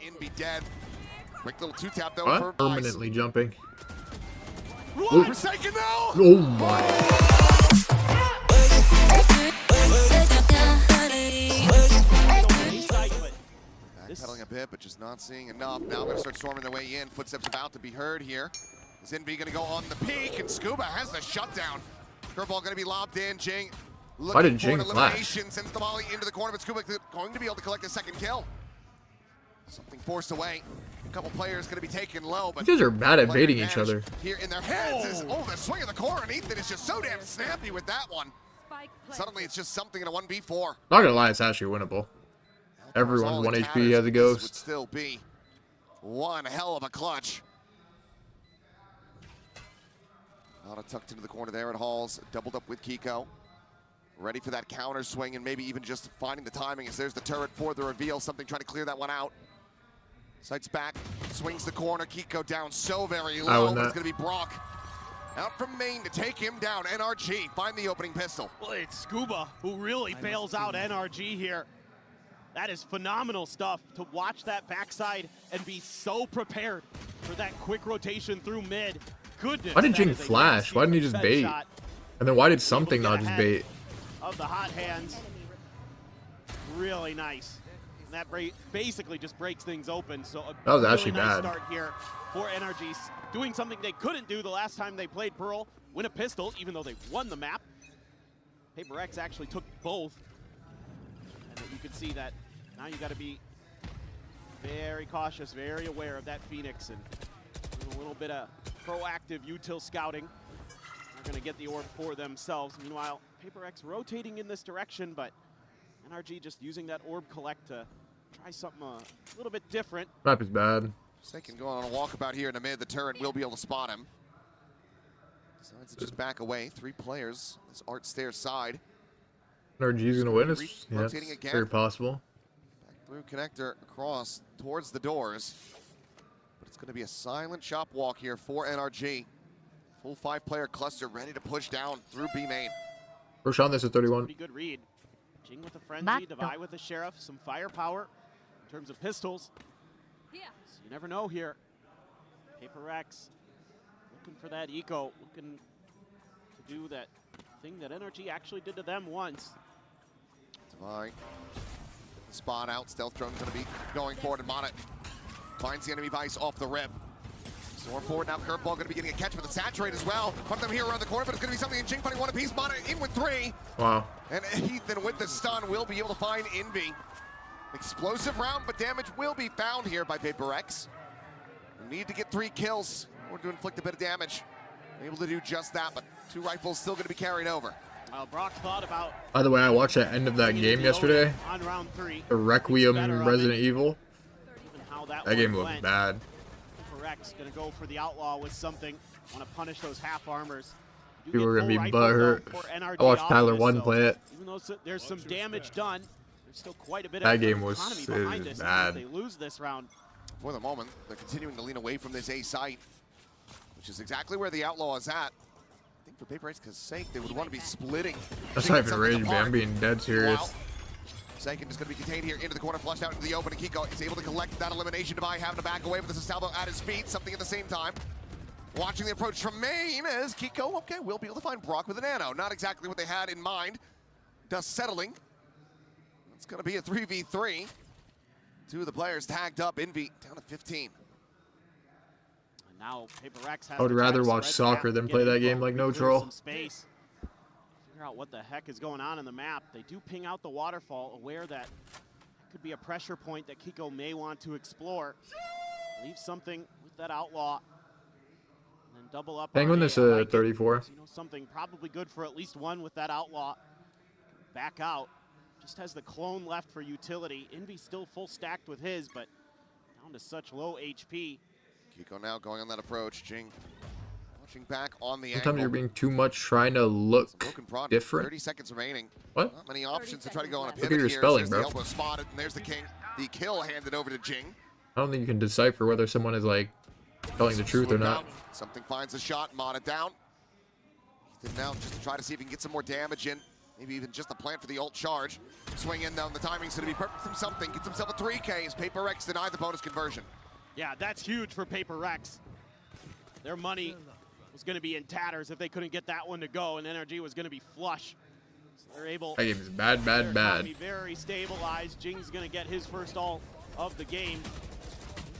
Inby dead. Quick little two-tap though. What? Permanently jumping. Forsaken now! Oh my. Backpedaling a bit, but just not seeing enough. Now going to start storming their way in. Footsteps about to be heard here. Is Inby going to go on the peak, and Scuba has the shutdown. Curveball going to be lobbed in. Jing looking for an elimination. Sends the volley into the corner, but Scuba going to be able to collect a second kill. Something forced away. A couple players going to be taken low, but you guys are bad at baiting each other. Here in their heads is the swing of the core, and Ethan is just so damn snappy with that one. Suddenly, it's just something in a 1v4. Not gonna lie, it's actually winnable. Everyone's 1 HP as a ghost. Would still be one hell of a clutch. Nada tucked into the corner there at Halls, doubled up with Kiko. Ready for that counter swing and maybe even just finding the timing as there's the turret for the reveal. Something trying to clear that one out. Sights back, swings the corner. Kiko down so very low, but it's going to be Brock out from main to take him down. NRG find the opening pistol. Well, it's Scuba who really bails out NRG here. That is phenomenal stuff to watch that backside and be so prepared for that quick rotation through mid. Goodness. Why did Jing flash? Why didn't he just bait? And then why did something not just bait? Of the hot hands. Really nice. And that basically just breaks things open. So that was actually really nice bad. Start here for NRG, doing something they couldn't do the last time they played Pearl. Win a pistol, even though they won the map. PRX actually took both. And you can see that now you got to be very cautious, very aware of that Phoenix, and a little bit of proactive util scouting. They're going to get the orb for themselves. Meanwhile, PRX rotating in this direction, but NRG just using that orb collect to try something a little bit different. Map is bad. Second going on a walkabout here in the mid. The turret will be able to spot him. Decides to just back away. 3 players. This Art Stairs side. NRG's going to win. It's again. very possible. Back through connector across towards the doors. But it's going to be a silent shop walk here for NRG. Full 5-player cluster ready to push down through B main. Roshan, this is 31. Pretty good read. Jing with a frenzy, Devi with a sheriff, some firepower in terms of pistols. So you never know here. PRX looking for that eco, looking to do that thing that NRG actually did to them once. Devi, spot out. Stealth drone's going to be going forward, and Mana finds the enemy vice off the rip. Storm forward now. Curveball going to be getting a catch with the saturate as well. One of them here around the corner, but it's going to be something in Jing fighting one apiece. Mana in with 3. Wow. And Ethan with the stun will be able to find Envy. Explosive round, but damage will be found here by PRX. We need to get 3 kills or to inflict a bit of damage. Able to do just that, but 2 rifles still going to be carried over. Brock thought about. By the way, I watched the end of that game yesterday. On round 3. The Requiem Resident Evil. That game looked bad. PRX gonna go for the outlaw with something. Want to punish those half armors. People are gonna be butthurt. I watched Tyler 1 play it. Even though there's some damage done, there's still quite a bit that of game was bad. They lose this round. For the moment, they're continuing to lean away from this A site, which is exactly where the outlaw is at. I think for PRX's sake, they would want to be splitting. That's not even rage, man. I'm being dead serious. Wow. Second is going to be contained here into the corner, flushed out into the open, and Kiko is able to collect that elimination. Devi having to back away with the Salvo at his feet, something at the same time. Watching the approach from main as Kiko, okay, will be able to find Brock with a nano. Not exactly what they had in mind. Dust settling. It's going to be a 3v3. 2 of the players tagged up. Envy down to 15. And now PRX has I would rather watch soccer than play that game like no troll. Space. Figure out what the heck is going on in the map. They do ping out the waterfall, aware that could be a pressure point that Kiko may want to explore. Leave something with that outlaw. And then double up. Penguin is 34. You know, something probably good for at least 1 with that outlaw. Back out. Just has the clone left for utility. Envy still full stacked with his, but down to such low HP. Kiko now going on that approach. Jing watching back on the Sometimes angle. you're being too much trying to look different. 30 seconds remaining. What? Not many options to try to go on a pivot. Look at your here. spelling, There's bro. the elbow spotted, and there's the king. The kill handed over to Jing. I don't think you can decipher whether someone is like telling the truth or not. Something finds a shot, Mana down. Ethan now just to try to see if he can get some more damage in. Maybe even just the plan for the ult charge. Swing in down, the timing's gonna be perfect from something. Gets himself a 3K as PRX denied the bonus conversion. Yeah, that's huge for PRX. Their money was gonna be in tatters if they couldn't get that one to go, and NRG was gonna be flush. So they're able. That game is bad, bad, bad. Very stabilized. Jing's gonna get his first ult of the game.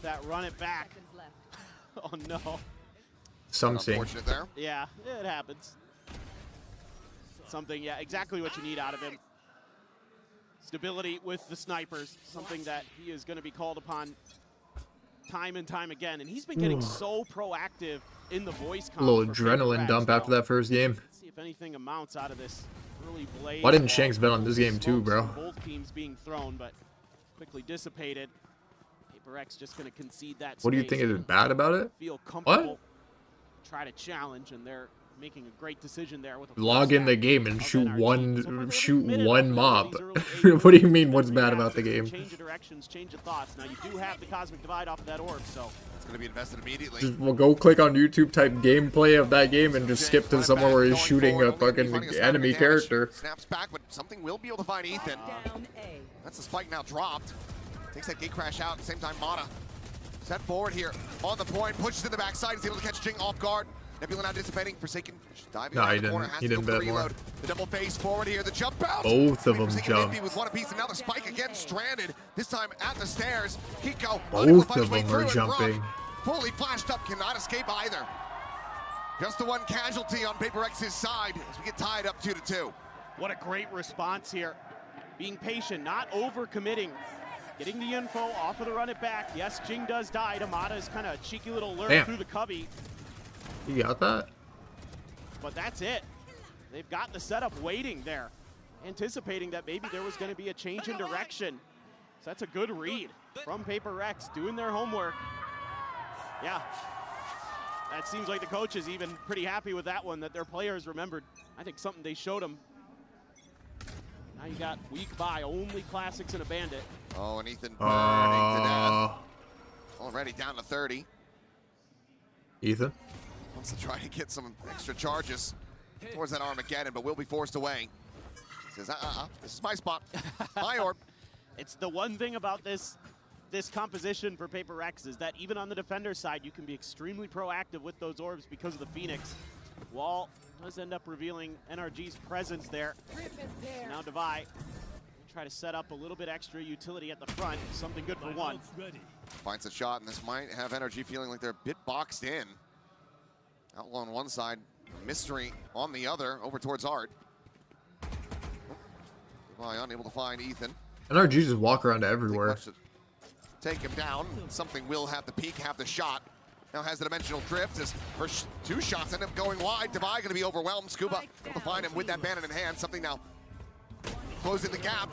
That run it back. Oh no. Something. Unfortunate there. Yeah, it happens. Something, yeah, exactly what you need out of him. Stability with the snipers, something that he is going to be called upon time and time again. And he's been getting so proactive in the voice comms. A little adrenaline dump after that first game. Let's see if anything amounts out of this early blaze. Why didn't Shanks bet on this game too, bro? Both teams being thrown, but quickly dissipated. PRX just going to concede that. What do you think is bad about it? Feel comfortable. Try to challenge, and they're making a great decision there with a log in the game and shoot one mob. What do you mean what's bad about the game? Change your directions, change your thoughts. Now you do have the cosmic divide off of that orb, so it's gonna be invested immediately. Just we'll go click on YouTube, type gameplay of that game, and just skip to somewhere where he's shooting a fucking enemy character. Snaps back, but something will be able to find Ethan. That's the spike now dropped. Takes that gate crash out at the same time. Mata set forward here on the point, pushes in the backside, is able to catch Jing off guard. Nebula now dissipating, Forsaken diving out the corner, has to go for the reload. The double face forward here, the jump out. Both of them jump. With one apiece, and now the spike again stranded, this time at the stairs. Kiko, both of them are jumping. Fully flashed up, cannot escape either. Just the one casualty on PRX's side as we get tied up 2-2. What a great response here. Being patient, not over-committing. Getting the info off of the run it back. Yes, Jing does die. Amada's kind of cheeky little lurk through the cubby. You got that? But that's it. They've got the setup waiting there, anticipating that maybe there was going to be a change in direction. So that's a good read from PRX, doing their homework. Yeah, that seems like the coach is even pretty happy with that one, that their players remembered. I think something they showed them. Now you got weak by, only classics and a bandit. Oh, and Ethan burning to death. Already down to 30. Ethan? Wants to try to get some extra charges towards that Armageddon, but will be forced away. Says, this is my spot, my orb. It's the one thing about this composition for PRX is that even on the defender side, you can be extremely proactive with those orbs because of the Phoenix. Wall does end up revealing NRG's presence there. Now Divide try to set up a little bit extra utility at the front, something good for one. Finds a shot, and this might have NRG feeling like they're a bit boxed in. Outlaw on one side, Mystery on the other, over towards Art. Divide unable to find Ethan. NRG just walk around everywhere. Take him down. Something will have the peak, have the shot. Now has the dimensional drift as first two shots end up going wide. Divide going to be overwhelmed. Scuba able to find him with that bandit in hand. Something now closing the gap.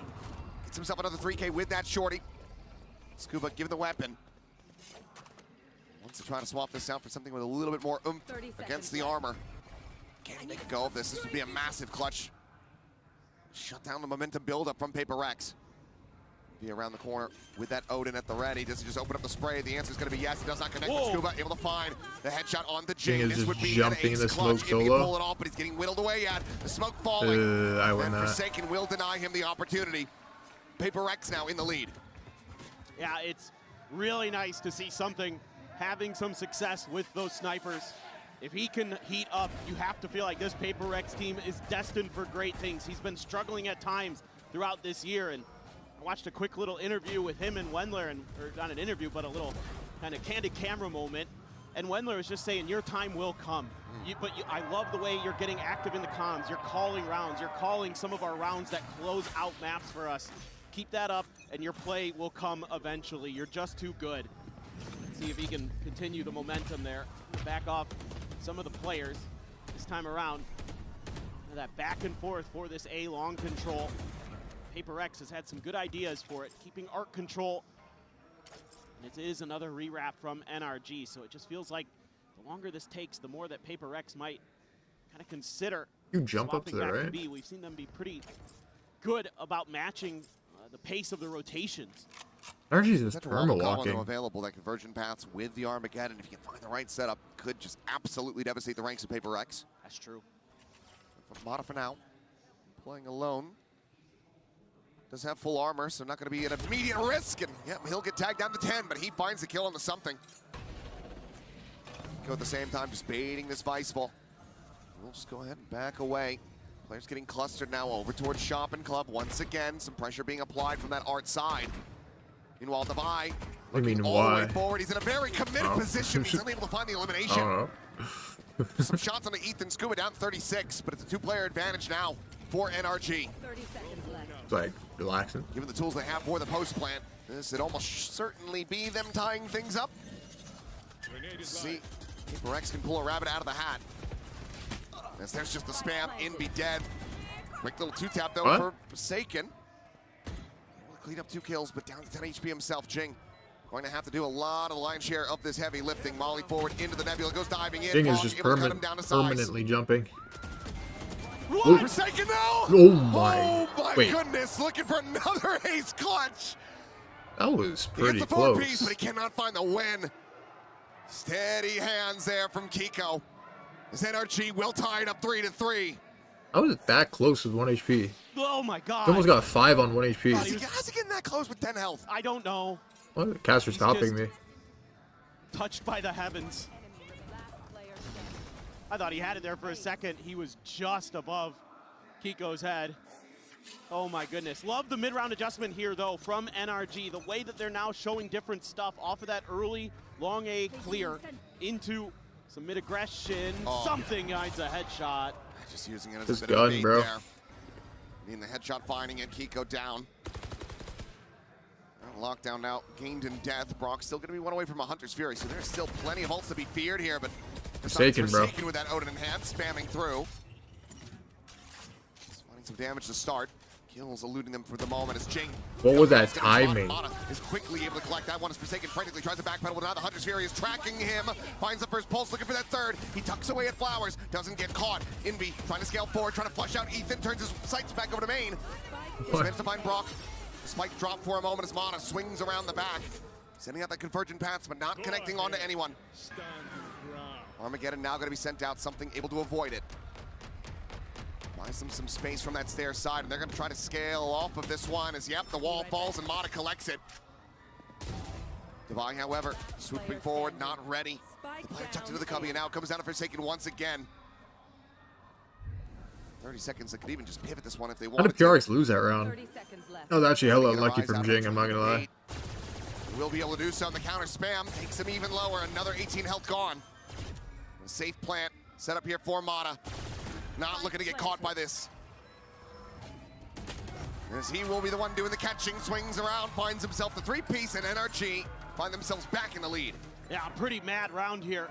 Gets himself another 3K with that shorty. Scuba given the weapon. Wants to try to swap this out for something with a little bit more oomph against the armor. Can he make a go of this? This would be a massive clutch. Shut down the momentum buildup from PRX. Be around the corner with that Odin at the ready. Does he just open up the spray? The answer is going to be yes. He does not connect with Scuba. Able to find the headshot on the Jing. This would be an ace clutch if he can pull it off, but he's getting whittled away at the smoke falling. I win and that. Forsaken will deny him the opportunity. PRX now in the lead. Yeah, it's really nice to see something having some success with those snipers. If he can heat up, you have to feel like this PRX team is destined for great things. He's been struggling at times throughout this year, and I watched a quick little interview with him and Wendler, or not an interview, but a little kind of candid camera moment. And Wendler was just saying, your time will come. I love the way you're getting active in the comms. You're calling rounds. You're calling some of our rounds that close out maps for us. Keep that up, and your play will come eventually. You're just too good. Let's see if he can continue the momentum there. Back off some of the players this time around. That back and forth for this A long control. PRX has had some good ideas for it, keeping arc control. And it is another rewrap from NRG, so it just feels like the longer this takes, the more that PRX might kind of consider. You jump up to the right? B. We've seen them be pretty good about matching the pace of the rotations. NRG's just perma walking. Available that conversion paths with the Armageddon. If you can find the right setup, could just absolutely devastate the ranks of PRX. That's true. Mata for now. playing alone. Does have full armor, so not going to be an immediate risk. And yeah, he'll get tagged down to 10, but he finds the kill on the something. Go at the same time, just baiting this Vice ball. We'll just go ahead and back away. Players getting clustered now over towards Shop and Club once again. Some pressure being applied from that art side. Meanwhile, Devi looking all the way forward. He's in a very committed position. He's unable to find the elimination. Some shots on the Ethan Scuba down 36, but it's a two-player advantage now for NRG. 30 seconds left. It's like relaxing. Given the tools they have for the post plant, this would almost certainly be them tying things up. Let's see, PRX can pull a rabbit out of the hat. As there's just the spam, Inby dead. Quick little two-tap though for Forsaken. Able to clean up 2 kills, but down to 10 HP himself. Jing going to have to do a lot of the lion's share of this heavy lifting. Molly forward into the Nebula, goes diving in. Jing is just permanently jumping. Forsaken now! Oh my goodness, looking for another ace clutch. That was pretty he gets the close. Piece, but he cannot find the win. Steady hands there from Kiko. As NRG will tie it up 3-3. I was that close with 1 HP. Oh my god. He almost got 5 on 1 HP. How's he getting that close with 10 health? I don't know. Well, the caster's stopping me. Touched by the heavens. I thought he had it there for a second. He was just above Kiko's head. Oh my goodness. Love the mid-round adjustment here though from NRG. The way that they're now showing different stuff off of that early long A clear into some mid-aggression. Something guides a headshot. Just using it as this a bit gun, of bait bro. There. Needing the headshot finding it. Kiko down. Lockdown now, gained in death. Brock's still going to be one away from a Hunter's Fury, so there's still plenty of ults to be feared here, but Forsaken, bro. With that Odin in hand, spamming through. Just finding some damage to start. Kills eluding them for the moment as Jing. What was that timing? Is quickly able to collect that one as Forsaken frantically tries to backpedal, but now the Hunter's Fury is tracking him. Finds the first pulse, looking for that third. He tucks away at Flowers, doesn't get caught. Envy trying to scale forward, trying to flush out Ethan, turns his sights back over to main. He's managed to find Brock. Spike drop for a moment as Mana swings around the back. Sending out that convergent paths, but not connecting onto anyone. Armageddon now going to be sent out, something able to avoid it. Buys them some space from that stair side, and they're going to try to scale off of this one as, yep, the wall falls and Mana collects it. Devi, however, swooping forward, not ready. The player tucked into the cubby, and now comes down to Forsaken once again. 30 seconds, they could even just pivot this one if they wanted. How did PRX lose that round? 30 seconds left. That was actually hella unlucky from Jing, I'm not gonna lie. Will be able to do so on the counter spam, takes him even lower, another 18 health gone. A safe plant set up here for Mata. Not looking to get caught by this. As he will be the one doing the catching, swings around, finds himself the 3-piece, and NRG find themselves back in the lead. Yeah, pretty mad round here.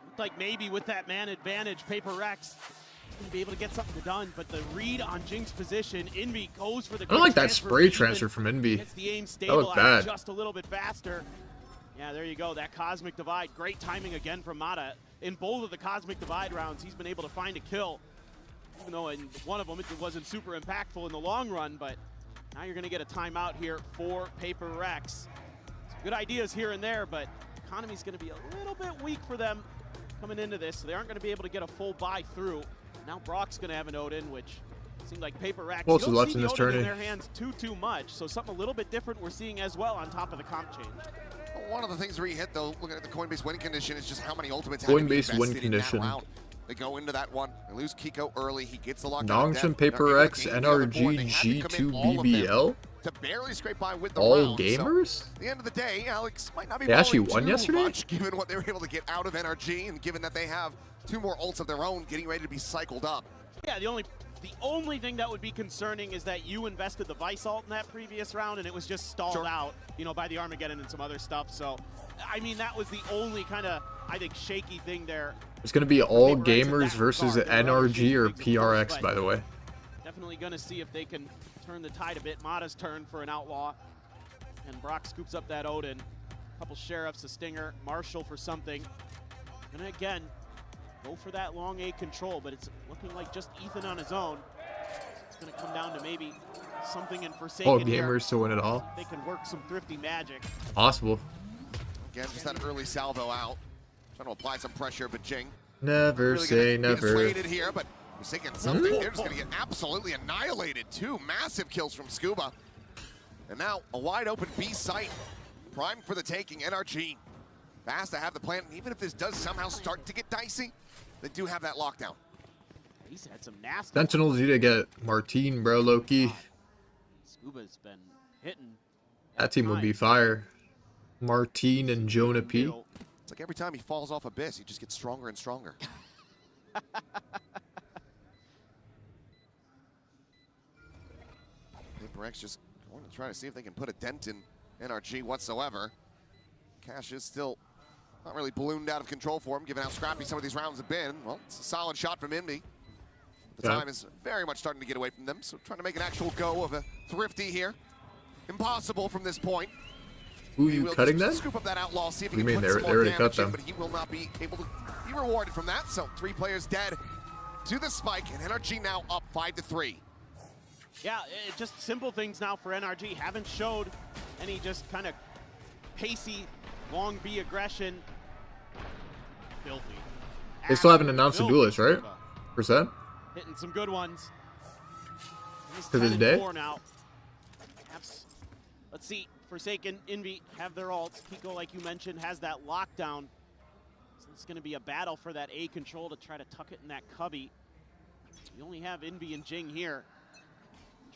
Looked like maybe with that man advantage, PRX gonna be able to get something done, but the read on Jing's position, Envy goes for the. I don't like that spray transfer from Envy. Gets the aim That looked bad. just a little bit faster. Yeah, there you go. That Cosmic Divide. Great timing again from Mata. In both of the Cosmic Divide rounds, he's been able to find a kill. Even though in one of them it wasn't super impactful in the long run, but now you're gonna get a timeout here for PRX. Some good ideas here and there, but economy's gonna be a little bit weak for them coming into this, so they aren't gonna be able to get a full buy through. Now Brock's going to have an Odin, which seems like PRX. Most you don't left see in the this Odin tourney. in their hands too much, so something a little bit different we're seeing as well on top of the comp change. One of the things where you hit, though, looking at the Coinbase win condition, is just how many ultimates Coinbase win condition. They go into that one. They lose Kiko early. He gets the lockdown. Nongshan, PRX, NRG, G2, BBL. To barely scrape by with the All round. gamers? So, at the end of the day, Alex might not be They actually balling won too yesterday? much, given what they were able to get out of NRG, and given that they have 2 more ults of their own getting ready to be cycled up. Yeah, the only thing that would be concerning is that you invested the Vice ult in that previous round, and it was just stalled out, you know, by the Armageddon and some other stuff. So, I mean, that was the only kind of, I think, shaky thing there. It's going to be all gamers versus NRG or PRX, by the way. Definitely going to see if they can turn the tide a bit. Mata's turn for an outlaw, and Brock scoops up that Odin. A couple sheriffs, a stinger, Marshall for something. And again, go for that long A control, but it's looking like just Ethan on his own. It's going to come down to maybe something in Forsaken. All gamers to win it all. They can work some thrifty magic. Possible. Again, just that early salvo out. Trying to apply some pressure, but Jing Never really say be never. dissuaded here, but Forsaken something. They're just going to get absolutely annihilated. 2 massive kills from Scuba. And now a wide open B site. Primed for the taking. NRG fast to have the plan. And even if this does somehow start to get dicey, they do have that lockdown. He's had some nasty. Sentinels need to get Martine, bro, Loki. Scuba's been hitting. That team would be fire. Martine and Jonah P. It's like every time he falls off Abyss, he just gets stronger and stronger. PRX just going to try to see if they can put a dent in NRG whatsoever. Cash is still not really ballooned out of control for him, given how scrappy some of these rounds have been. Well, it's a solid shot from Indy. The time is very much starting to get away from them, so trying to make an actual go of a thrifty here. Impossible from this point. Who are you cutting that? Scoop up that outlaw, see if he You can mean put they some more already damage cut them? in, but he will not be able to be rewarded from that. So 3 players dead to the spike, and NRG now up 5-3. Yeah, just simple things now for NRG. Haven't showed any just kind of pacey, long B aggression. Filthy. They still haven't announced the Filthy duelist, right? Scuba. Percent? Hitting some good ones. To this day? Now. Let's see. Forsaken, Envy have their ults. Pico, like you mentioned, has that lockdown. So it's going to be a battle for that A control to try to tuck it in that cubby. You only have Envy and Jing here.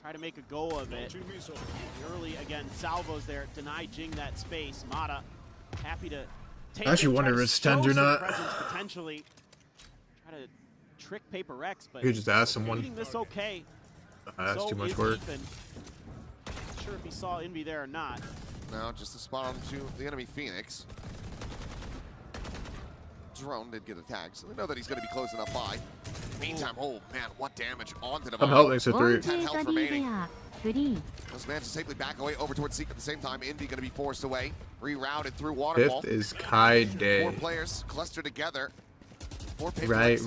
Try to make a go of it. Early, again, salvos there. Deny Jing that space. Mata happy to take I actually it, wonder try if to it's 10 or show some not. presence potentially. Try to trick PRX, but You just ask someone. reading this okay. That's So too much is work. Ethan. Not sure if he saw Envy there or not. Now just a spot onto the enemy Phoenix. Drone did get a tag, so they know that he's going to be close enough by. Meantime, oh man, what damage onto the I'm helping for 3. 10 health remaining. Those man to safely back away over towards Seek at the same time. Envy going to be forced away, rerouted through Waterfall. 5th is Kai 4 Day. players clustered together. 4 Right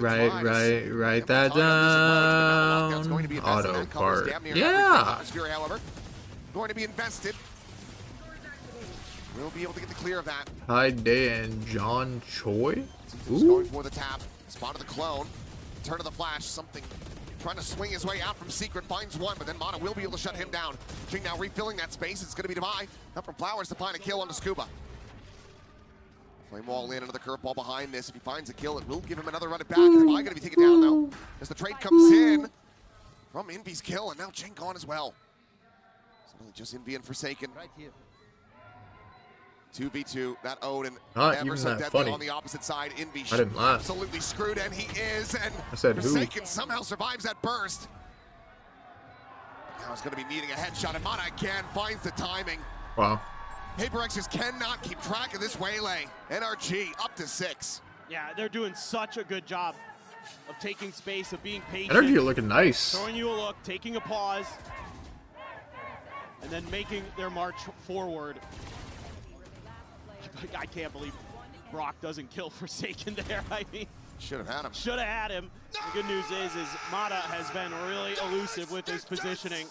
that down. Auto part. Yeah. Atmosphere, however, going to be invested. We'll be able to get the clear of that. Kai Day and John Choi. He's going for the tap. Spotted the clone. Turn of the flash. Something trying to swing his way out from Secret. Finds one, but then Mana will be able to shut him down. Jing now refilling that space. It's going to be Devi. Up from Flowers to find a kill on the Scuba. Flame wall in, another curveball behind this. If he finds a kill, it will give him another run it back. Devi going to be taken down, though, as the trade comes in from Envy's kill, and now Jing gone as well. So really just Envy and Forsaken. Right here. 2v2, that Odin Not ever even so that deadly funny. on the opposite side. Envy I didn't laugh. absolutely screwed, and he is, and I said who? Forsaken somehow survives that burst. Now he's going to be needing a headshot, and Mana again finds the timing. Wow. PRX just cannot keep track of this waylay. NRG up to 6. Yeah, they're doing such a good job of taking space, of being patient. Energy looking nice. Throwing you a look, taking a pause, and then making their march forward. I can't believe Brock doesn't kill Forsaken there. I mean, should have had him. Should have had him. The good news is Mata has been really elusive with his positioning.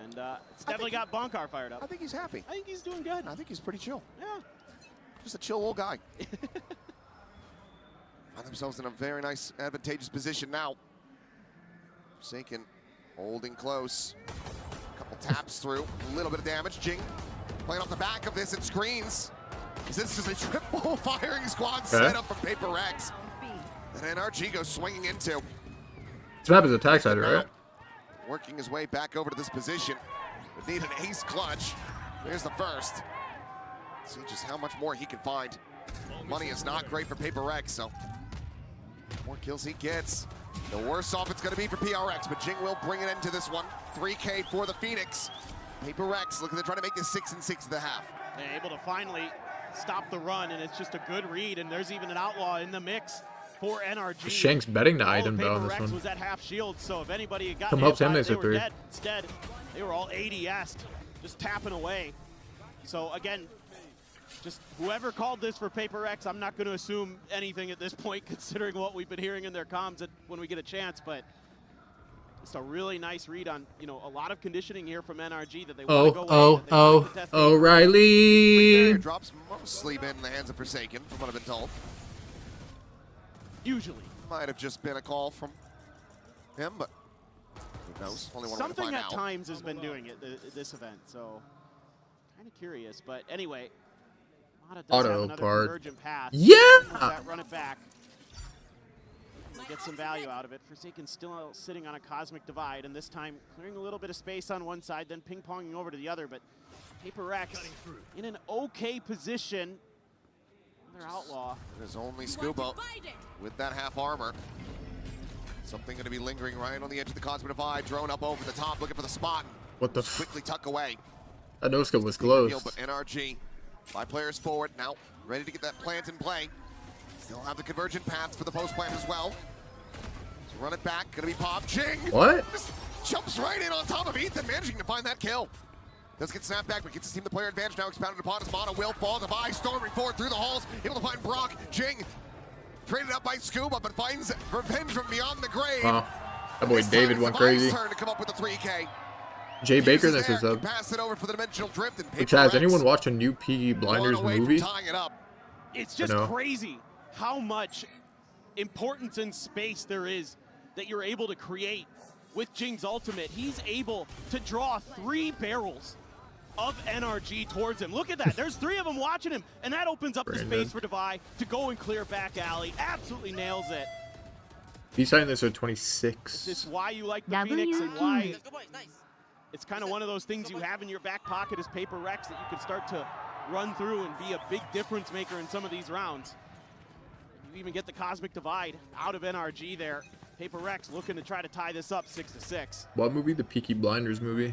And it's definitely got Bonkar fired up. I think he's happy. I think he's doing good. I think he's pretty chill. Yeah. Just a chill old guy. Find themselves in a very nice, advantageous position now. Forsaken holding close. A couple taps through. A little bit of damage. Jing playing off the back of this and screens. Is this just a triple firing squad set up from PRX? And NRG goes swinging into. This map is attack side, right? Working his way back over to this position. Would need an ace clutch. There's the first. See just how much more he can find. Money is not great for PRX, so the more kills he gets, the worse off it's going to be for PRX. But Jing will bring it into this one. 3K for the Phoenix. PRX looking to try to make this 6 and 6 at the half. They're able to finally stop the run, and it's just a good read. And there's even an outlaw in the mix for NRG. Shank's betting the All item though on PRX this one. was at half shield, so if anybody had Come gotten help hit him, by they it, said were 3. dead. Instead, they were all ADS'd, just tapping away. So again, just whoever called this for PRX, I'm not going to assume anything at this point, considering what we've been hearing in their comms when we get a chance. But just a really nice read on, you know, a lot of conditioning here from NRG that they want to go away. O'Reilly. Drops mostly been in the hands of Forsaken, from what I've been told. Usually. Might have just been a call from him, but who knows? Only one way to Something find at out. times has been doing it this event, so kind of curious. But anyway, Mata does have another convergent path. Yeah! Run it back. Get some value out of it. Forsaken still sitting on a cosmic divide, and this time clearing a little bit of space on one side, then ping-ponging over to the other. But PRX in an okay position. Another outlaw. It is only Scuba with that half armor. Something going to be lingering right on the edge of the cosmic divide. Drone up over the top, looking for the spot. What the quickly tuck away. That no-scope was close. But NRG, 5 players forward, now ready to get that plant in play. Still have the convergent paths for the post plant as well. So run it back, gonna be popped. Jing! What? Just jumps right in on top of Ethan, managing to find that kill. Does get snapped back, but gets his team the player advantage now expounded upon his Mata will fall. Divide storming forward through the halls, able to find Brock. Jing traded up by Scuba, but finds revenge from beyond the grave. That boy David went crazy. Turn to come up with the 3K. Jay Baker, this is up. Pass it over for the dimensional drift. And Which has anyone watched a new Peaky Blinders movie? It's just crazy how much importance and space there is that you're able to create with Jing's ultimate. He's able to draw 3 barrels of NRG towards him. Look at that. There's 3 of them watching him, and that opens up the space for Divide to go and clear back alley. Absolutely nails it. He's signing this at 26. Is this why you like the Phoenix and why it's kind of one of those things you have in your back pocket as PRX that you can start to run through and be a big difference maker in some of these rounds. You even get the Cosmic Divide out of NRG there. PRX looking to try to tie this up 6-6. What movie? The Peaky Blinders movie.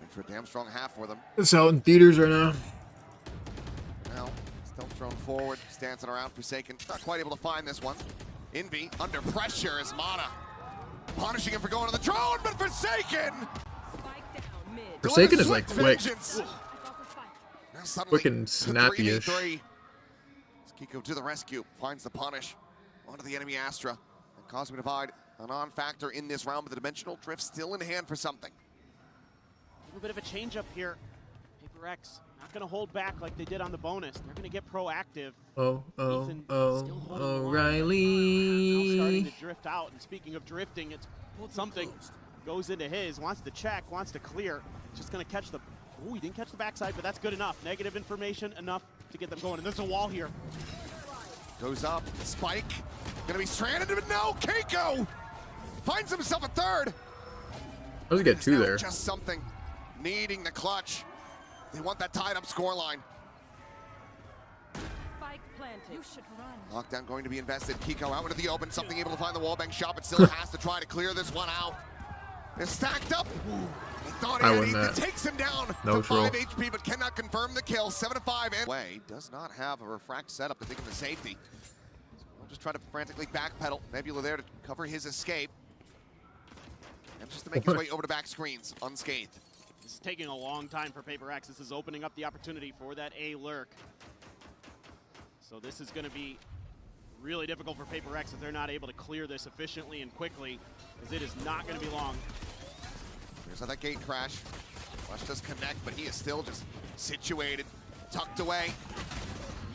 For a damn strong half for them. It's out in theaters right now. Now, still thrown forward, dancing around. Forsaken, not quite able to find this one. Envy under pressure as Mata punishing him for going to the drone, but Forsaken! Forsaken is like quick. Quick and snappy-ish. snappy-ish. Kiko to the rescue, finds the punish onto the enemy Astra. And Cosmic Divide, a non-factor in this round, but the dimensional drift still in hand for something. A little bit of a change-up here. PRX not going to hold back like they did on the bonus. They're going to get proactive. O'Reilly. Now starting to drift out. And speaking of drifting, it's something goes into his. Wants to check, wants to clear. Just going to catch the... Oh, he didn't catch the backside, but that's good enough. Negative information enough to get them going. And there's a wall here. Goes up. Spike. Going to be stranded, but no! Keiko finds himself a third. How does he get 2 there? Just something. Needing the clutch. They want that tied up scoreline. Lockdown going to be invested. Kiko out into the open. Something able to find the wallbang shot, but still has to try to clear this one out. They're stacked up. He thought he had Ethan. Takes him down to 5 HP, but cannot confirm the kill. 7-5. And Way does not have a refract setup to take him to safety. So we'll just try to frantically backpedal. Nebula there to cover his escape. And just to make his way over to back screens unscathed. This is taking a long time for PRX. This is opening up the opportunity for that A lurk. So this is going to be really difficult for PRX if they're not able to clear this efficiently and quickly, as it is not going to be long. Here's how that gate crash. Flush does connect, but he is still just situated, tucked away.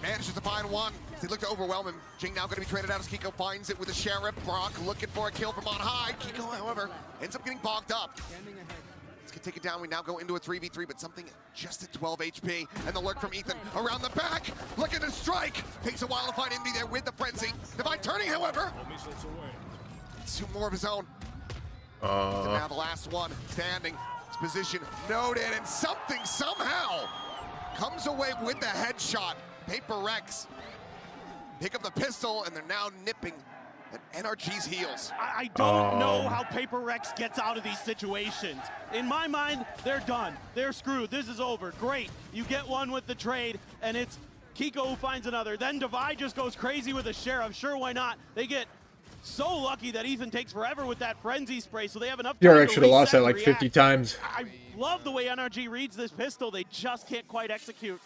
Manages to find one. They look to overwhelm him. Jing now going to be traded out as Kiko finds it with the Sheriff. Brock looking for a kill from on high. Kiko, however, ends up getting bogged up. Let's get take it down. We now go into a 3v3, but something just at 12 HP. And the lurk from Ethan around the back. Looking to strike. Takes a while to find Envy there with the frenzy. Divide turning, however. 2 more of his own. Now the last one standing. His position noted, and something somehow comes away with the headshot. PRX pick up the pistol, and they're now nipping at NRG's heels. I don't know how PRX gets out of these situations. In my mind, they're done. They're screwed. This is over. Great. You get one with the trade, and it's Kiko who finds another. Then Divide just goes crazy with a Sheriff. Sure, why not? They get so lucky that Ethan takes forever with that frenzy spray, so they have enough time PRX should have lost that like 50 times. I love the way NRG reads this pistol. They just can't quite execute.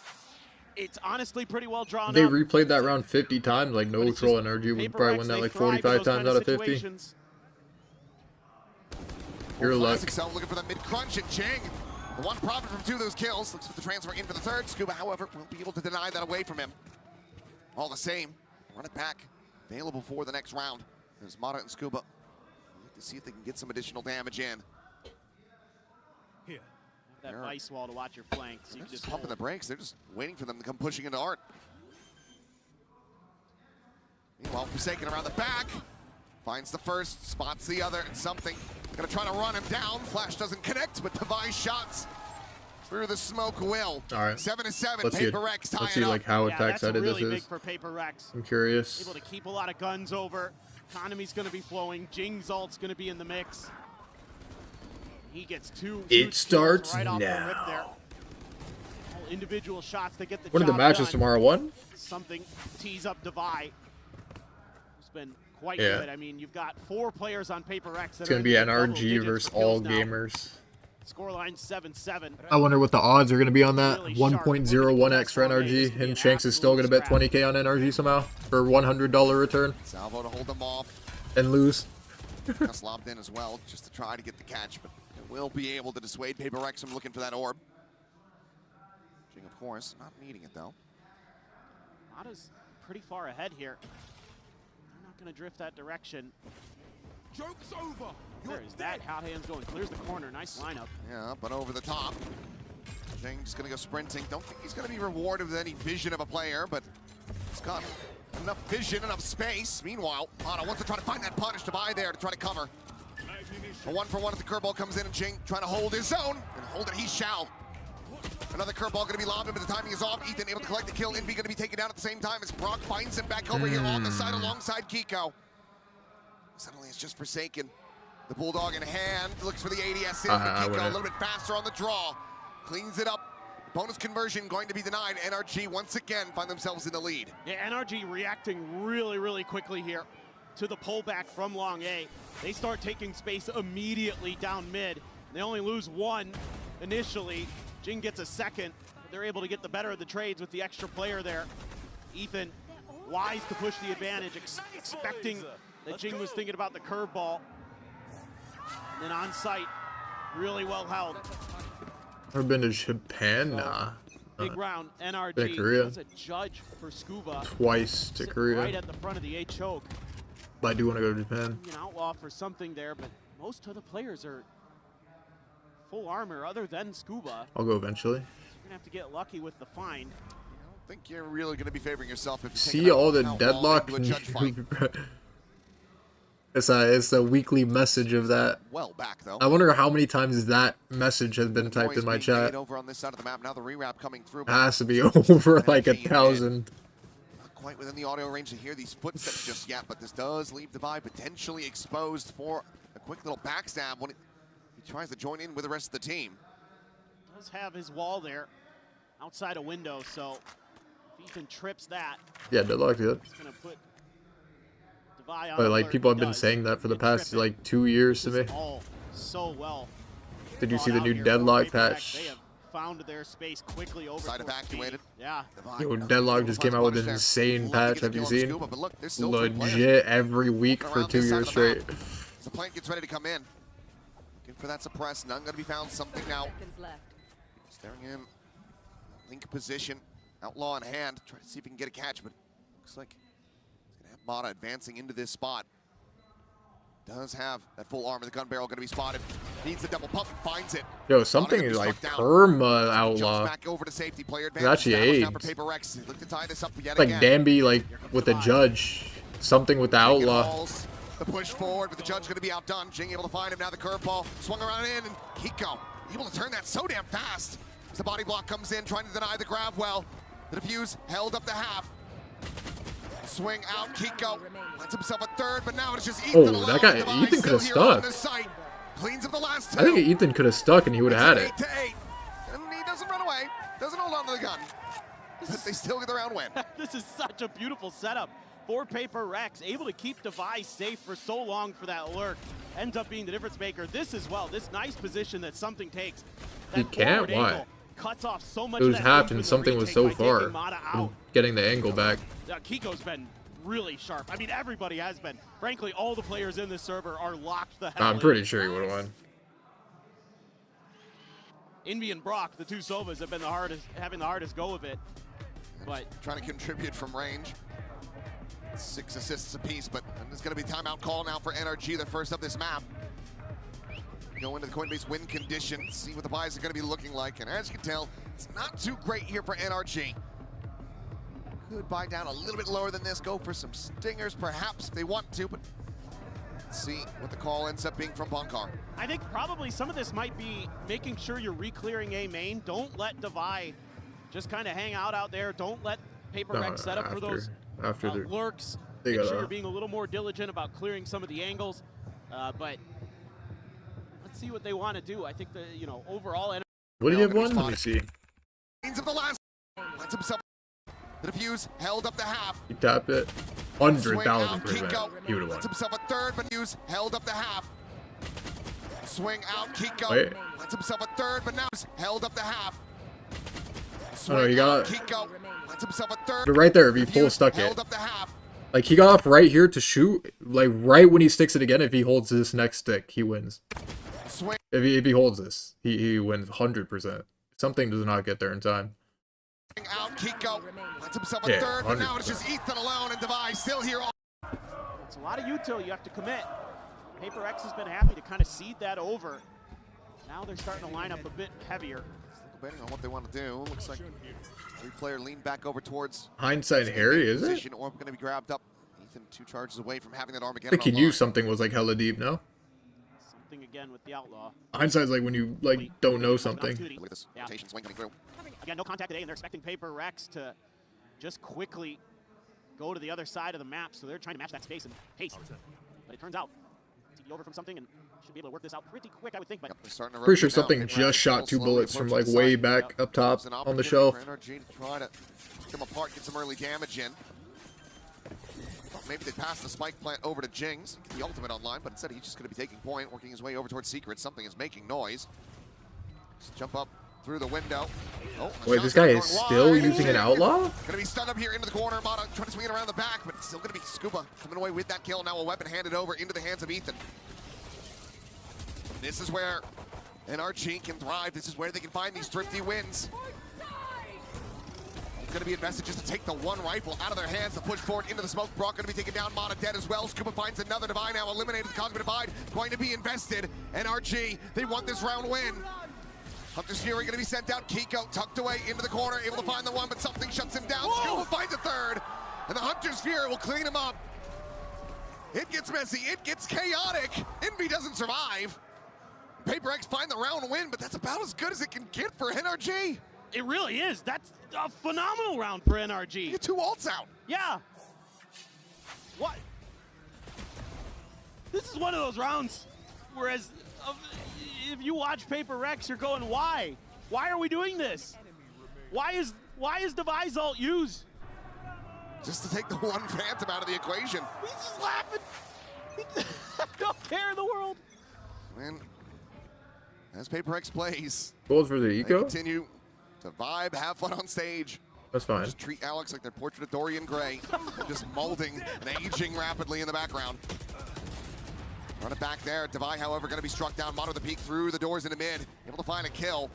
It's honestly pretty well drawn They up. replayed that round 50 times. Like no troll NRG would probably win that like 45 times out of 50. Your luck. Looking for the mid crunch at Jing. The one profit from 2 of those kills. Looks for the transfer in for the 3rd. Scuba, however, will be able to deny that away from him. All the same, run it back. Available for the next round. There's Mata and Scuba. Look to see if they can get some additional damage in. Here. That ice wall to watch your flanks. So you They're can just just pumping the brakes. They're just waiting for them to come pushing into Art. Meanwhile, Forsaken around the back. Finds the first, spots the other, and something. Gonna try to run him down. Flash doesn't connect, but device shots through the smoke will. All right. 7-7. Let's see, PRX tying let's see like how attack sided really this big is. for PRX. I'm curious. Able to keep a lot of guns over. Economy's going to be flowing. Jing's ult's going to be in the mix. He gets two. It starts right off the rip now. there. All individual shots to get the What are the job matches done. tomorrow? One? Something tees up Devi. It's been quite Yeah. good. I mean, you've got 4 players on PRX. It's gonna be NRG versus all gamers. Scoreline 7-7. I wonder what the odds are gonna be on that. Really 1.01x for NRG, and Shanks is still gonna bet 20k on NRG somehow for $100 return Salvo to hold them off. and lose. Just lobbed in as well, just to try to get the catch, but it will be able to dissuade PRX from looking for that orb. Jing, of course, not needing it though. Mata's pretty far ahead here. They're not going to drift that direction. Joke's over. There is that. Hot hands going. Clears the corner. Nice lineup. Yeah, but over the top. Jing's gonna go sprinting. Don't think he's gonna be rewarded with any vision of a player, but he's got enough vision, enough space. Meanwhile, Mata wants to try to find that punish to buy there to try to cover. A 1-for-1 as the curveball comes in, and Jing trying to hold his own, and hold it he shall. Another curveball gonna be lobbed in, but the timing is off. Ethan able to collect the kill. Envy gonna be taken down at the same time as Brock finds him back over here on the side alongside Kiko. Suddenly it's just Forsaken. The Bulldog in hand, looks for the ADS in, but Kiko a little bit faster on the draw. Cleans it up. Bonus conversion going to be denied. NRG once again find themselves in the lead. Yeah, NRG reacting really, really quickly here to the pullback from Long A. They start taking space immediately down mid. They only lose 1 initially. Jing gets a second. They're able to get the better of the trades with the extra player there. Ethan, wise to push the advantage, expecting that Jing was thinking about the curveball. And then on site, really well held. Ever been to Japan? Nah. Big round, Been to NRG Korea. was a judge for Scuba. Twice to Sitting Korea. right at the front of the A choke. But I do want to go to Japan. An outlaw for something there, but most of the players are full armor other than Scuba. I'll go eventually. You're gonna have to get lucky with the find. I think you're really going to be favoring yourself if you See all the outlaw deadlock. into a judge fight. It's a weekly message of that. Well back though. I wonder how many times that message has been typed in my Boys being made chat. over on this side of the map. Now the rewrap coming through. It has to be over like 1,000. Not quite within the audio range to hear these footsteps just yet, but this does leave Devi potentially exposed for a quick little backstab when he tries to join in with the rest of the team. Does have his wall there outside a window, so if Ethan trips that, Yeah, deadlock good. it's gonna put Devi on But like alert. people have He been does. saying that for the And past trip it. like 2 years to This me. is all so well. Did you thought see the out new here for deadlock PRX. patch? They have found their space quickly over. Side towards evacuated. B. Yeah. Devi, Yo, nothing Deadlock able just to came out with punish an there. insane Love to patch. get Have the you kill on seen? Scuba, but look, there's still 2 players Legit every week around for 2 this side years of the map. straight. As the plant gets ready to come in. Looking for that suppress. None going to be found. Something now. Staring in. Link position. Outlaw in hand. Try to see if he can get a catch, but looks like he's going to have Mata advancing into this spot. Does have that full armor. The gun barrel going to be spotted. Needs the double pump and finds it. Yo, something is like perma Jumps outlaw. back over to safety. Player It's advantage actually established now for AIDS. PRX. Look to tie this up yet Like again. Danby like with the judge. Something with the Taking outlaw. balls, the push forward, but the judge going to be outdone. Jing able to find him. Now the curveball swung around in, and Kiko able to turn that so damn fast. As the body block comes in, trying to deny the grab well. The defuse held up the half. Swing out, Kiko lets himself a third, but now it's just Ethan Oh, alone. that guy- Devi Ethan still coulda here on stuck. the site. Cleans up the last 2. I think Ethan could have stuck and he would have had it. 8-8, and he doesn't run away. Doesn't hold on to the gun. But they still get the round win. This is such a beautiful setup for PRX, able to keep Devi safe for so long for that lurk. Ends up being the difference maker. This as well, this nice position that something takes. That He can't, forward why? angle cuts off so much It was of that half room and for the something was retake so by taking far. Mata from out. Getting the angle back. Kiko's been really sharp. I mean, everybody has been. Frankly, all the players in this server are locked the hell I'm in. pretty sure he would have won. Envy and Brock, the 2 Sovas, have been having the hardest go of it. But Trying to contribute from range. 6 assists apiece, but there's going to be timeout call now for NRG, the first of this map. Go into the Coinbase win conditions, see what the buys are going to be looking like, and as you can tell, it's not too great here for NRG. Could buy down a little bit lower than this, go for some stingers perhaps if they want to, but let's see what the call ends up being from Bonkar. I think probably some of this might be making sure you're re-clearing A main. Don't let Devi just kind of hang out there. Don't let PRX set up for those lurks. Make sure you're being a little more diligent about clearing some of the angles. But let's see what they want to do. I think the overall. What do you have one? Let me see. Of the last, lets himself the defuse, held up the half. He tapped it. 100,000%. He would have won. Lets himself a third, but defuse, held up the half. Swing out, Kiko. Wait. Lets himself a third, but now held up the half. Oh no, he got Kiko. Lets himself a third. but right there, if he full stuck it. Held up the half. Like he got off right here to shoot. Like right when he sticks it again, if he holds this next stick, he wins. Swing. If he holds this, he wins 100%. Something does not get there in time. Out, Kiko. Lets himself a third, but now it's just Ethan alone and Devi still here. It's a lot of util you have to commit. PRX has been happy to kind of seed that over. Now they're starting to line up a bit heavier. Depending on what they want to do, looks like every player leaned back over towards Hindsight Harry, is it? Or going to be grabbed up. Ethan 2 charges away from having that Armageddon. I think he knew something was like hella deep, no? Something again with the Outlaw. Hindsight's like when you like don't know something. Look at this rotation swing coming through. Again, no contact today, and they're expecting PRX to just quickly go to the other side of the map, so they're trying to match that space and pace. But it turns out TD over from something and should be able to work this out pretty quick, I would think. But Pretty sure something just shot 2 bullets from like way back up top on the shelf. NRG to try to pick them apart, get some early damage in. Well, maybe they pass the spike plant over to Jings, get the ultimate online, but instead he's just going to be taking point, working his way over towards Secret. Something is making noise. Just jump up through the window. Oh, wait, this guy is still using an Outlaw? Gonna be stunned up here into the corner. Mata trying to swing it around the back, but it's still gonna be Scuba coming away with that kill. Now a weapon handed over into the hands of Ethan. This is where NRG can thrive. This is where they can find these thrifty wins. It's gonna be invested just to take the one rifle out of their hands to push forward into the smoke. Brock gonna be taken down. Mata dead as well. Scuba finds another Divide now, eliminated the Cosmic Divide. Going to be invested. NRG, they want this round win. Hunter's Fury gonna be sent out. Kiko tucked away into the corner, able to find the one, but something shuts him down. Scuba finds a third, and the Hunter's Fury will clean him up. It gets messy, it gets chaotic. Envy doesn't survive. PRX find the round win, but that's about as good as it can get for NRG. it really is. That's a phenomenal round for NRG. You get 2 ults out. Yeah. What? This is one of those rounds, whereas if you watch PRX, you're going, why? Why are we doing this? Why is Devi's ult used? Just to take the one Phantom out of the equation. He's just laughing. No care in the world. Man, as PRX plays, Goals for the they eco? continue to vibe, have fun on stage. That's fine. Just treat Alex like their portrait of Dorian Gray. They're just molding and aging rapidly in the background. Run it back there. Devi, however, going to be struck down. Mono the peak through the doors into mid. Able to find a kill.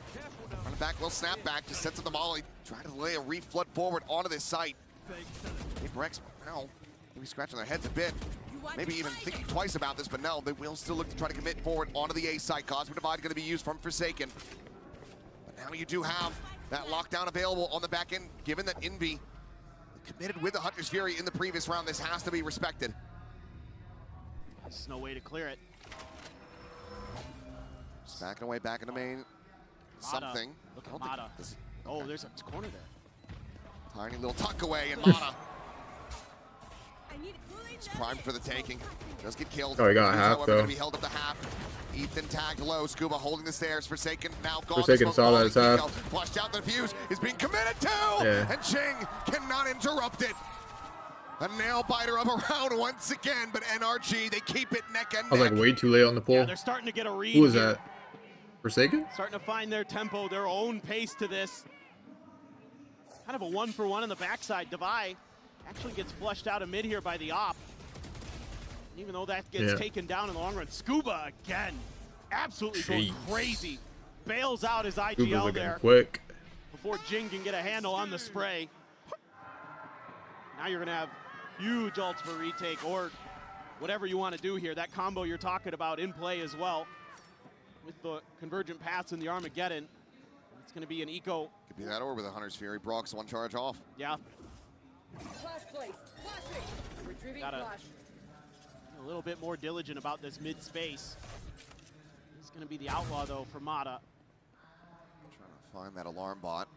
Run it back, little snap back. Just sets up the molly. Trying to lay a reflood forward onto this site. PRX, now, maybe scratching their heads a bit. Maybe even thinking twice about this, but no, they will still look to try to commit forward onto the A site. Cosmic Divide going to be used from Forsaken. But now you do have that lockdown available on the back end, given that Envy committed with the Hunter's Fury in the previous round. This has to be respected. There's no way to clear it. Just backing away, back in the main. Something. Look at Mata. Oh, there's a corner there. Tiny little tuck away, and Mata is primed for the taking. Does get killed. Oh, he got half, however, though. Gonna be held up to half. Ethan tagged low. Scuba holding the stairs. Forsaken now gone. Forsaken saw that as half. Flushed out the fuse. Is being committed to. Yeah. And Ching cannot interrupt it. A nail biter of a round once again, but NRG, they keep it neck and neck. I was like way too late on the pull. Yeah, they're starting to get a read. Who was here. that? Forsaken? Starting to find their tempo, their own pace to this. Kind of a 1-for-1 on the backside. Devi actually gets flushed out of mid here by the op. Even though that gets taken down in the long run. Scuba again, absolutely going crazy. Bails out his IGL there quick before Jing can get a handle on the spray. Now you're gonna have Huge ults for retake, or whatever you want to do here. That combo you're talking about in play as well, with the convergent paths and the Armageddon. It's going to be an eco. Could be that or with a Hunter's Fury. Brock's one charge off. Yeah. Flash placed. Flashing. Retrieving Gotta flash. be a little bit more diligent about this mid space. He's going to be the outlaw though for Mata. Trying to find that alarm bot.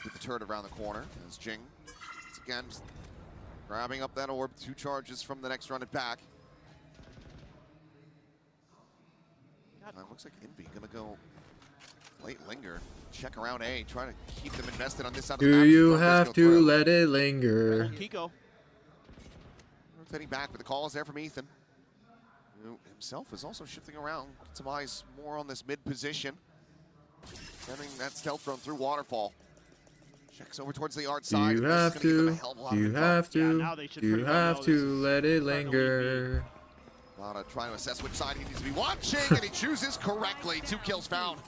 With the turret around the corner as Jing, once again, just grabbing up that orb. 2 charges from the next run it back. Looks like Envy gonna go late linger. Check around A, trying to keep them invested on this side of the map. Do you have to let it linger? Kiko. Rotating back, but the call is there from Ethan, who himself is also shifting around. Gets some eyes more on this mid position. Sending that stealth drone through Waterfall. Checks over towards the art side. You have to let it linger. Mata trying to assess which side he needs to be watching, and he chooses correctly. 2 kills found.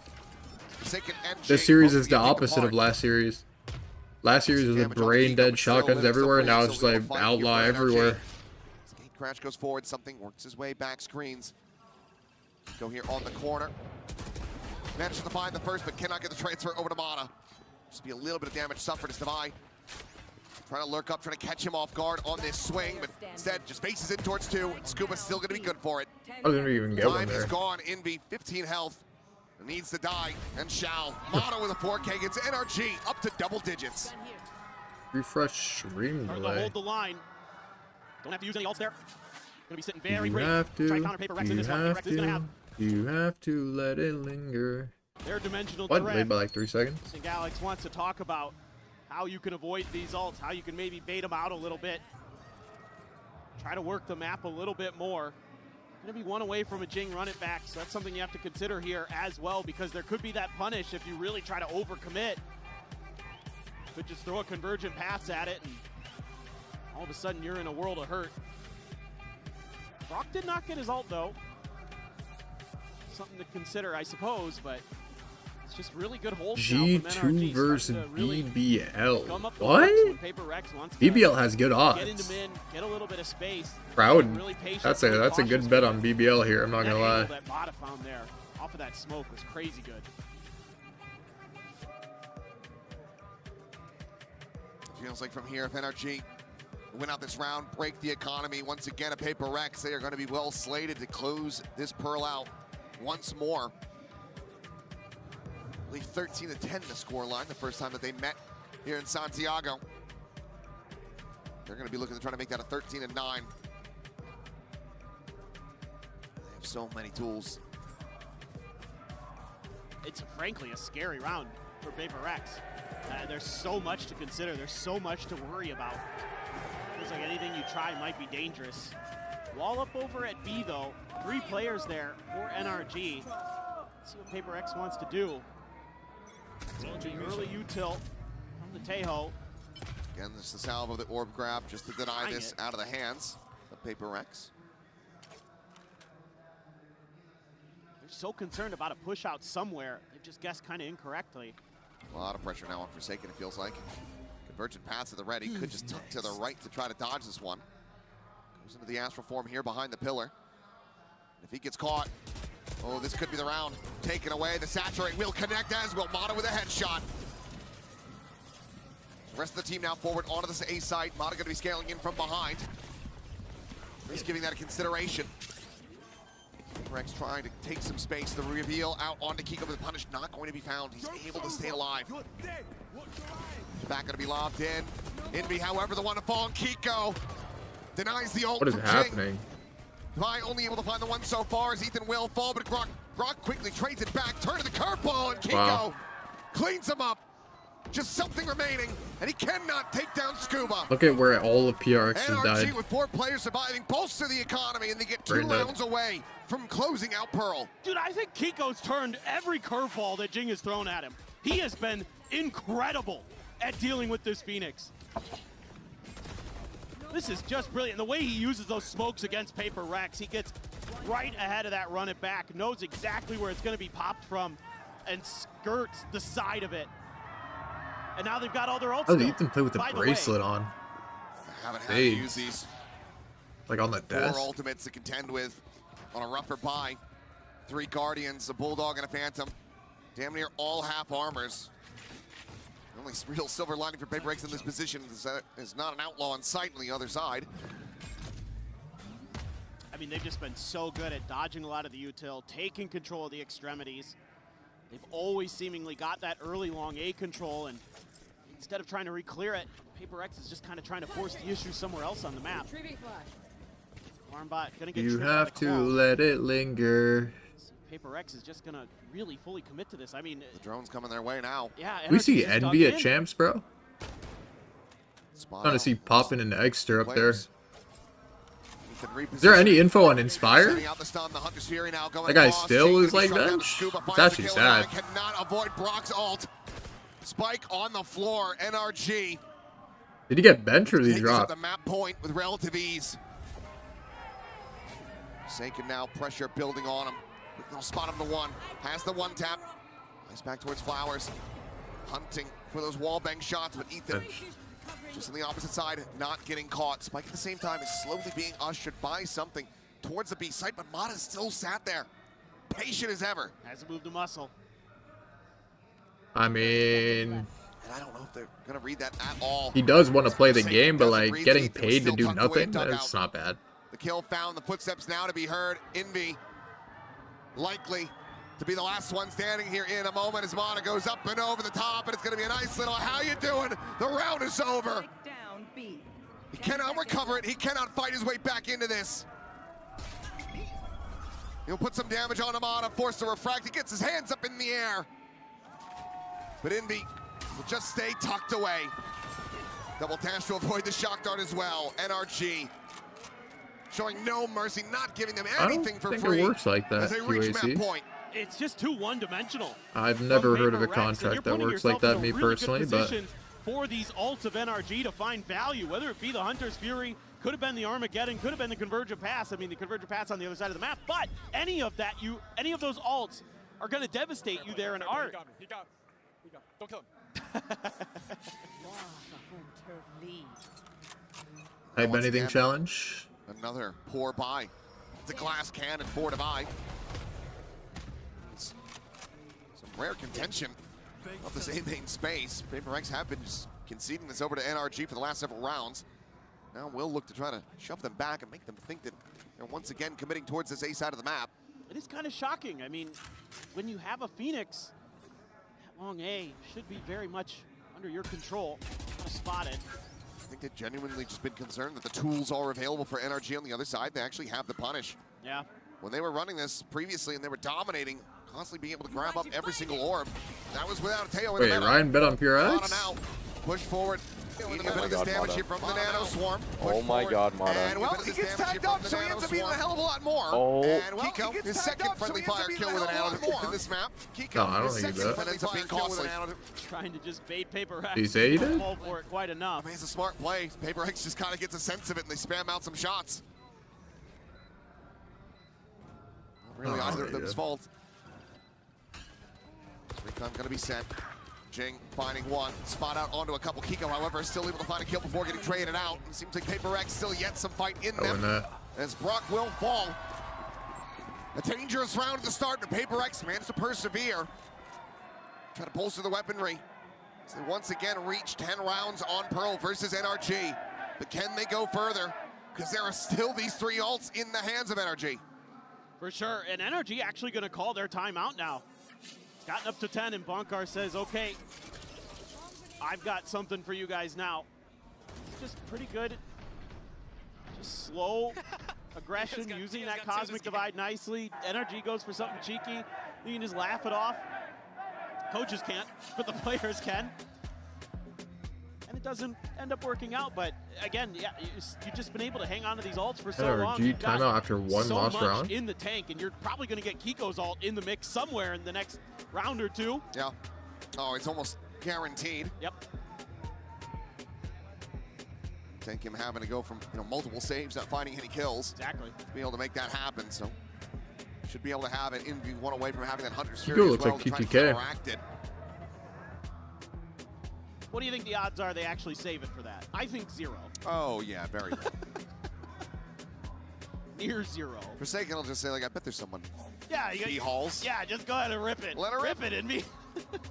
This series is the opposite of last series. Last series was a brain dead shotguns everywhere, now it's just like outlaw everywhere. Gate Crash goes forward, something works his way back screens. Go here on the corner. Manages to find the first, but cannot get the transfer over to Mata. Just be a little bit of damage suffered as Devi trying to lurk up, trying to catch him off guard on this swing, but instead just faces it towards 2. Scuba's still going to be good for it. I didn't even get one Time there. is gone. Envy, 15 health. Needs to die, and shall. Mata with a 4K gets NRG up to double digits. Refresh stream delay. Hold the line. Don't have to use any ults there. Gonna be sitting very You great. have to. Try counter Paper Rex in this one. Paper Rex is gonna have. You have to let it linger. Their dimensional What? threat. Wait by like 3 seconds. I think Alex wants to talk about how you can avoid these ults, how you can maybe bait them out a little bit. Try to work the map a little bit more. Gonna be 1 away from a Jing run it back, so that's something you have to consider here as well, because there could be that punish if you really try to overcommit. Could just throw a convergent pass at it, and all of a sudden you're in a world of hurt. Brock did not get his ult though. Something to consider, I suppose, but it's just really good holds G2 versus really BBL. what? What? BBL has good Get into odds. min, get a little bit of space. Proud. Really patient, That's really a good cautious. bet on BBL here. I'm not gonna lie. That Mata found there off of that smoke was crazy good. Feels like from here, if NRG win out this round, break the economy once again, a Paper X, they are going to be well slated to close this Pearl out once more. I believe 13-10 the scoreline, the first time that they met here in Santiago. They're going to be looking to try to make that a 13-9. They have so many tools. It's frankly a scary round for Paper X. There's so much to consider. There's so much to worry about. Feels like anything you try might be dangerous. Wall up over at B though. 3 players there for NRG. Let's see what Paper X wants to do. It's going to be early util from the Tejo. Again, this is the salve of the orb grab just to deny this out of the hands of Paper X. They're so concerned about a push out somewhere. They've just guessed kind of incorrectly. A lot of pressure now on Forsaken, it feels like. Convergent paths to the ready. Could just tuck to the right to try to dodge this one. Goes into the astral form here behind the pillar. If he gets caught, oh, this could be the round. Taken away. The Saturate will connect as well. Mata with a headshot. The rest of the team now forward onto this A side. Mata going to be scaling in from behind. He's giving that a consideration. Rex trying to take some space. The reveal out onto Kiko, but the punish not going to be found. He's able to stay alive. Back going to be lobbed in. Envy, however, the one to fall on Kiko. Denies the ult. What is from happening? Vi only able to find the one so far as Ethan will fall, but Grok quickly trades it back. Turn to the curveball, and Kiko cleans him up. Just something remaining, and he cannot take down Scuba. Look at where all of PRX has NRG died. with 4 players surviving bolster the economy, and they get 2 Very dead. rounds away from closing out Pearl. Dude, I think Kiko's turned every curveball that Jing has thrown at him. He has been incredible at dealing with this Phoenix. This is just brilliant. The way he uses those smokes against Paper Rex, he gets right ahead of that run it back, knows exactly where it's going to be popped from, and skirts the side of it. And now they've got all their ults. Oh, Ethan played with the bracelet on. Haven't had to Hey. use these Like on the 4 desk. ultimates to contend with on a rougher buy. 3 Guardians, a Bulldog, and a Phantom. Damn near all half armors. The only real silver lining for PRX in this position is not an outlaw in sight on the other side. I mean, they've just been so good at dodging a lot of the util, taking control of the extremities. They've always seemingly got that early long A control, and instead of trying to re-clear it, PRX is just kind of trying to force the issue somewhere else on the map. Retrieving flash. Armbot gonna get You tripped on have the to call. let it linger. PRX is just gonna really fully commit to this. I mean, The drone's coming their way now. yeah. We NRG see just dug Envy at in. Champs, bro. Spot Trying to out. see popping into Extra up there. Players. He can Is there reposition. any info on Inspire? Sending out the stun, the Hunter's Fury now going That guy across. still Jing is, like, shut down bench? Scuba, It's finds the actually kill, sad. and cannot avoid Brock's ult. Spike on the floor. NRG Did he get bench or did he takes us drop? at the map point with relative ease. Saken now pressure building on him. They'll spot him to 1. Has the 1 tap. Nice back towards Flowers. Hunting for those wall bang shots, but Ethan just on the opposite side, not getting caught. Spike at the same time is slowly being ushered by something towards the B site, but Mata still sat there, patient as ever. Hasn't moved a muscle. I mean, And I don't know if they're gonna read that at all. he does want to play the Saken game, but doesn't like read getting that Ethan was paid to still do tucked away nothing, and dug that's out. not bad. The kill found, the footsteps now to be heard. Envy likely to be the last one standing here in a moment as Mata goes up and over the top, and it's gonna be a nice little, how you doing? The round is over. Take down B. He cannot recover it. He cannot fight his way back into this. He'll put some damage on Amada, forced to refract. He gets his hands up in the air. But Envy will just stay tucked away. Double dash to avoid the shock dart as well. NRG showing no mercy, not giving them I don't anything for think free it works like that, as they reach map QAC. point. It's just too one-dimensional. I've never heard of a PRX, and you're contract that putting works like yourself that, in a me really good personally, but position for these ults of NRG to find value, whether it be the Hunter's Fury, could have been the Armageddon, could have been the Convergent Pass. I mean, the Convergent Pass on the other side of the map, but any of that, any of those ults are going to devastate you there in Art. He got me. Don't kill him. Lost a home turf lead. type Once anything again, challenge. Another poor buy. It's a glass cannon, 4 to buy. Some rare contention of this A main space. PRX have been just conceding this over to NRG for the last several rounds. Now we'll look to try to shove them back and make them think that they're once again committing towards this A side of the map. It is kind of shocking. I mean, when you have a Phoenix, that long A should be very much under your control. Kind of spotted. I think they've genuinely just been concerned that the tools are available for NRG on the other side. They actually have the punish. Yeah. When they were running this previously and they were dominating, constantly being able to grab up every single orb, that was without a tail in the Wait, middle. Ryan bet on Mata PRX? now, push forward. Eating a bit my of this God, damage Mata. here from the Nano Swarm. Push Oh my forward. God, Mata. And well, he gets tagged up, so he ends up being a hell of a lot more. Oh. And well, Kiko, his second friendly fire kill with an Nano in this map. Kiko, No, I don't his think he second did. friendly fire kill with an Nano. Trying to just bait PRX. Did he say he did? Fall for it quite enough. I mean, it's a smart play. PRX just kind of gets a sense of it and they spam out some shots. Not really Oh, either of them's yeah. fault. Recon gonna be sent. Jing finding one. Spot out onto a couple. Kiko, however, is still able to find a kill before getting traded out. It seems like PRX still yet some fight in Oh, and them. that. As Brock will fall. A dangerous round at the start, but PRX managed to persevere. Try to bolster the weaponry. So they once again reach 10 rounds on Pearl versus NRG. But can they go further? Because there are still these 3 ults in the hands of NRG. For sure. And NRG actually going to call their timeout now. It's gotten up to 10, and Bonkar says, okay, I've got something for you guys now. It's just pretty good. Just slow aggression, using that Cosmic Divide nicely. NRG goes for something cheeky. You can just laugh it off. Coaches can't, but the players can. And it doesn't end up working out, but again, yeah, you've just been able to hang on to these ults for so long. NRG You've got timeout after one so lost much round. in the tank, and you're probably going to get Kiko's ult in the mix somewhere in the next round or 2. Yeah. Oh, it's almost guaranteed. Yep. Take him having to go from multiple saves, not finding any kills, Exactly. to be able to make that happen. So should be able to have it in one away from having that Hunter's Kiko Fury as looks well like to try and TTK. counteract it. What do you think the odds are they actually save it for that? I think 0. Oh, yeah, very low. Near 0. Forsaken will just say, like, I bet there's someone. Yeah, Key halls. Yeah, just go ahead and rip it. Let her rip it and me.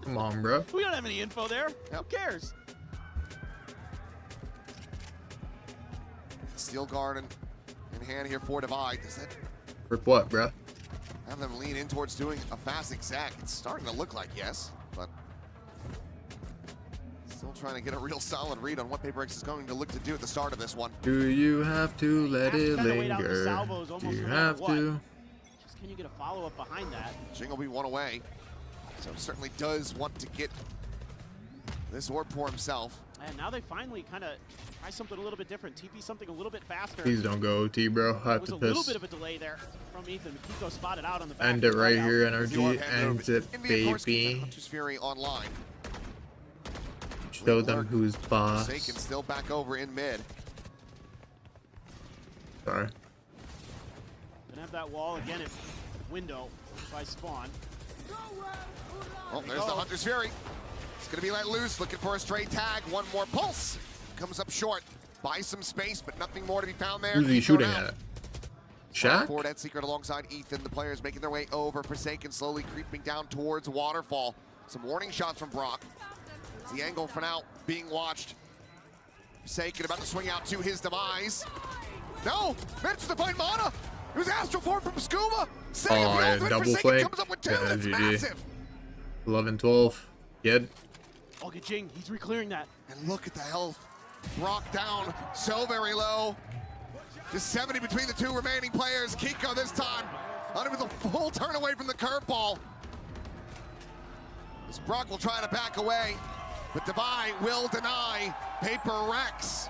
Come on, bro. We don't have any info there. Yep. Who cares? Steel Garden in hand here for Divide. Does that Rip what, bro? have them lean in towards doing a fast exact? It's starting to look like yes, but still trying to get a real solid read on what PRX is going to look to do at the start of this one. Do you have to let it kinda wait out the linger? salvos Do almost you no matter have what. to? Just can you get a follow-up behind that? Jing will be one away, so certainly does want to get this orb for himself. And now they finally kind of try something a little bit different. TP something a little bit faster. Please don't go OT, bro. I There have was to a little piss. bit of a delay there from Ethan. Kiko spotted out on the back. End it right Out. here, NRG. End it, baby. Hunter's Fury online. Show them who's boss. Forsaken still back over in mid. Sorry. Gonna have that wall again at window by spawn. Oh, there's the Hunter's Fury. It's gonna be let loose, looking for a straight tag. One more pulse. Comes up short. Buys some space, but nothing more to be found there. Who's he Keep shooting going out. at? Shaq? Forward at Secret alongside Ethan. The players making their way over. Forsaken slowly creeping down towards Waterfall. Some warning shots from Brock. It's the angle for now being watched. Forsaken about to swing out to his demise. No! Manages to find Mana! It was Astral Form from Scuba! Setting up the yeah, ultimate. double Forsaken flank. comes up with 2. Yeah, That's GG. massive! 11-12. Kid. Oh, good Jing. He's reclearing that. And look at the health. Brock down so very low. Just 70 between the 2 remaining players. Kiko this time, under with a full turn away from the curveball. As Brock will try to back away, but Divine will deny. PRX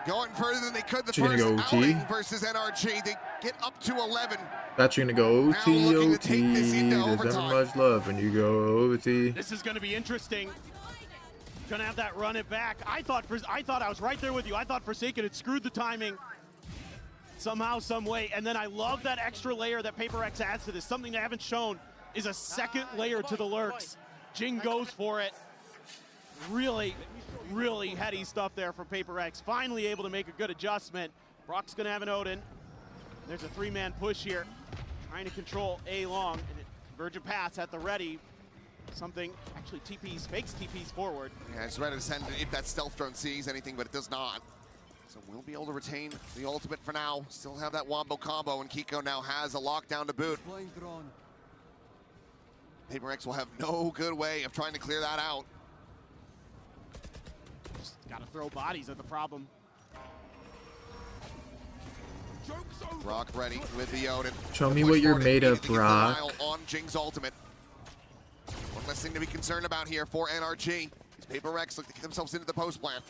going further than they could the She gonna first go OT? outing versus NRG. They get up to 11. Thought you're gonna go Now OT, looking to OT. take this into There's never overtime. much love when you go OT. This is going to be interesting. Gonna have that run it back. I thought I was right there with you. I thought Forsaken had screwed the timing somehow, some way. And then I love that extra layer that PRX adds to this. Something they haven't shown is a second layer to the lurks. Jing goes for it. Really, really heady stuff there from PRX. Finally able to make a good adjustment. Brock's gonna have an Odin. There's a 3-man push here. Trying to control A long. And Convergent Pass at the ready. Something, actually fakes TPs forward. Yeah, it's ready to send it if that stealth drone sees anything, but it does not. So we'll be able to retain the ultimate for now. Still have that wombo combo, and Kiko now has a lockdown to boot. PRX will have no good way of trying to clear that out. Just gotta throw bodies at the problem. Brock ready with the Odin. Show me Push what you're forward made of, immediately gets the Brock. dial on Jing's ultimate. One less thing to be concerned about here for NRG. These PRX look to get themselves into the post plant.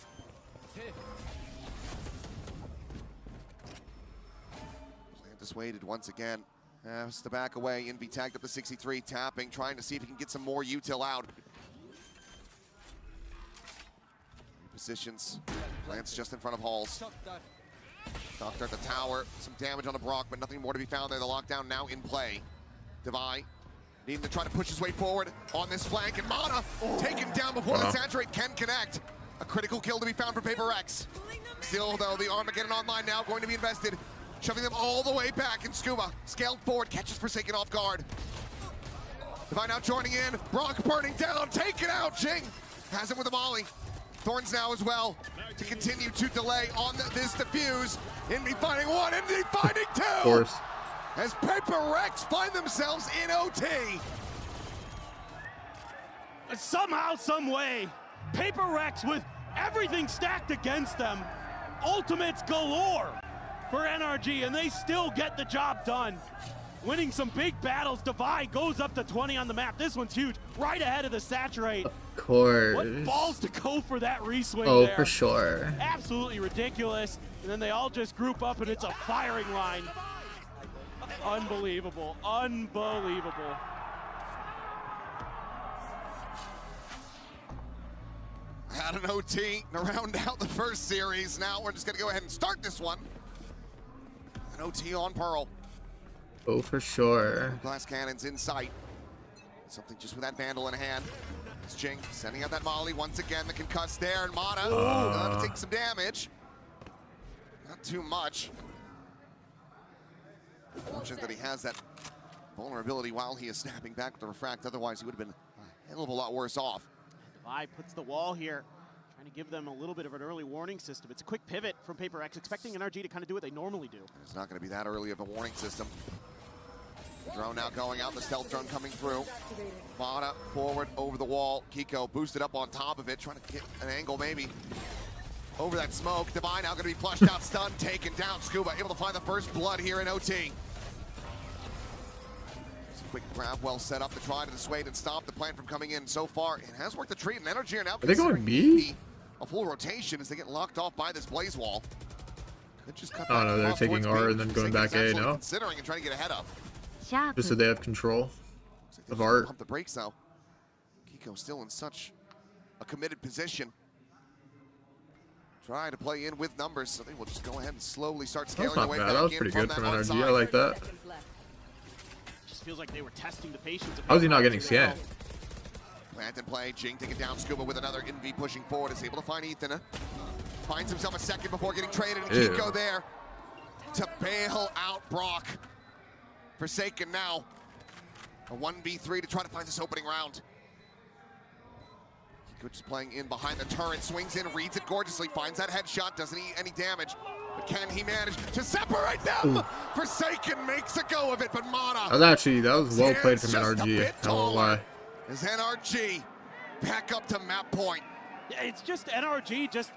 Plant dissuaded once again. Has to back away. Envy tagged up the 63, tapping, trying to see if he can get some more util out. Positions. Plants just in front of Halls. Doctor at the tower. Some damage on the Brock, but nothing more to be found there. The lockdown now in play. Divine needing to try to push his way forward on this flank, and Mana taken down before the Saturate can connect. A critical kill to be found for PRX. Still, though, the Armageddon online now going to be invested, shoving them all the way back, and Scuba scaled forward, catches Forsaken off guard. Divine now joining in, Brock burning down, taken out, Jing has him with a molly. Thorns now as well to continue to delay on this defuse. Envy finding 1, Envy finding 2! Of course. As PRX find themselves in OT. Somehow, some way, PRX with everything stacked against them, ultimates galore for NRG, and they still get the job done. Winning some big battles. Divide goes up to 20 on the map. This one's huge, right ahead of the Saturate. Of course. What balls to go for that reswing Oh, there. for sure. Absolutely ridiculous. And then they all just group up, and it's a firing line. Unbelievable, unbelievable. Had an OT to round out the first series. Now we're just gonna go ahead and start this one. An OT on Pearl. Oh, for sure. Glass cannons in sight. Something just with that Vandal in hand. It's Jing sending out that molly once again. The concuss there, and Mana gonna take some damage. Not too much. Fortunate that he has that vulnerability while he is snapping back with the refract. Otherwise, he would have been a hell of a lot worse off. Divide puts the wall here, trying to give them a little bit of an early warning system. It's a quick pivot from PRX, expecting NRG to kind of do what they normally do. It's not going to be that early of a warning system. Drone now going out, the stealth drone coming through. Mana forward over the wall. Kiko boosted up on top of it, trying to get an angle maybe over that smoke. Divine now going to be flushed out, stunned, taken down. Scuba able to find the first blood here in OT. It's a quick grab, well set up to try to dissuade and stop the plan from coming in. So far, it has worked a treat, and NRG are now they going B? A full rotation as they get locked off by this blaze wall. Could just cut Oh no, they're taking R and then going back A, no? Considering and trying to get ahead of. Just so they have control of art. Pump the brakes though. Kiko still in such a committed position. Trying to play in with numbers, so they will just go ahead and slowly start scaling That's away. not bad. That was pretty good from NRG. I like that. Just feels like they were testing the patience of How is he not getting scanned? Plant and play. Jing taking down Scuba with another NV pushing forward. Is able to find Ethan. Finds himself a second before getting traded. And Kiko there to bail out Brock. Forsaken now. A 1v3 to try to find this opening round. Kiko just playing in behind the turret. Swings in, reads it gorgeously. Finds that headshot. Doesn't eat any damage. But can he manage to separate them? Ooh. Forsaken makes a go of it, but Mana. That was well played from NRG. I won't lie. Is NRG back up to map point? It's just NRG just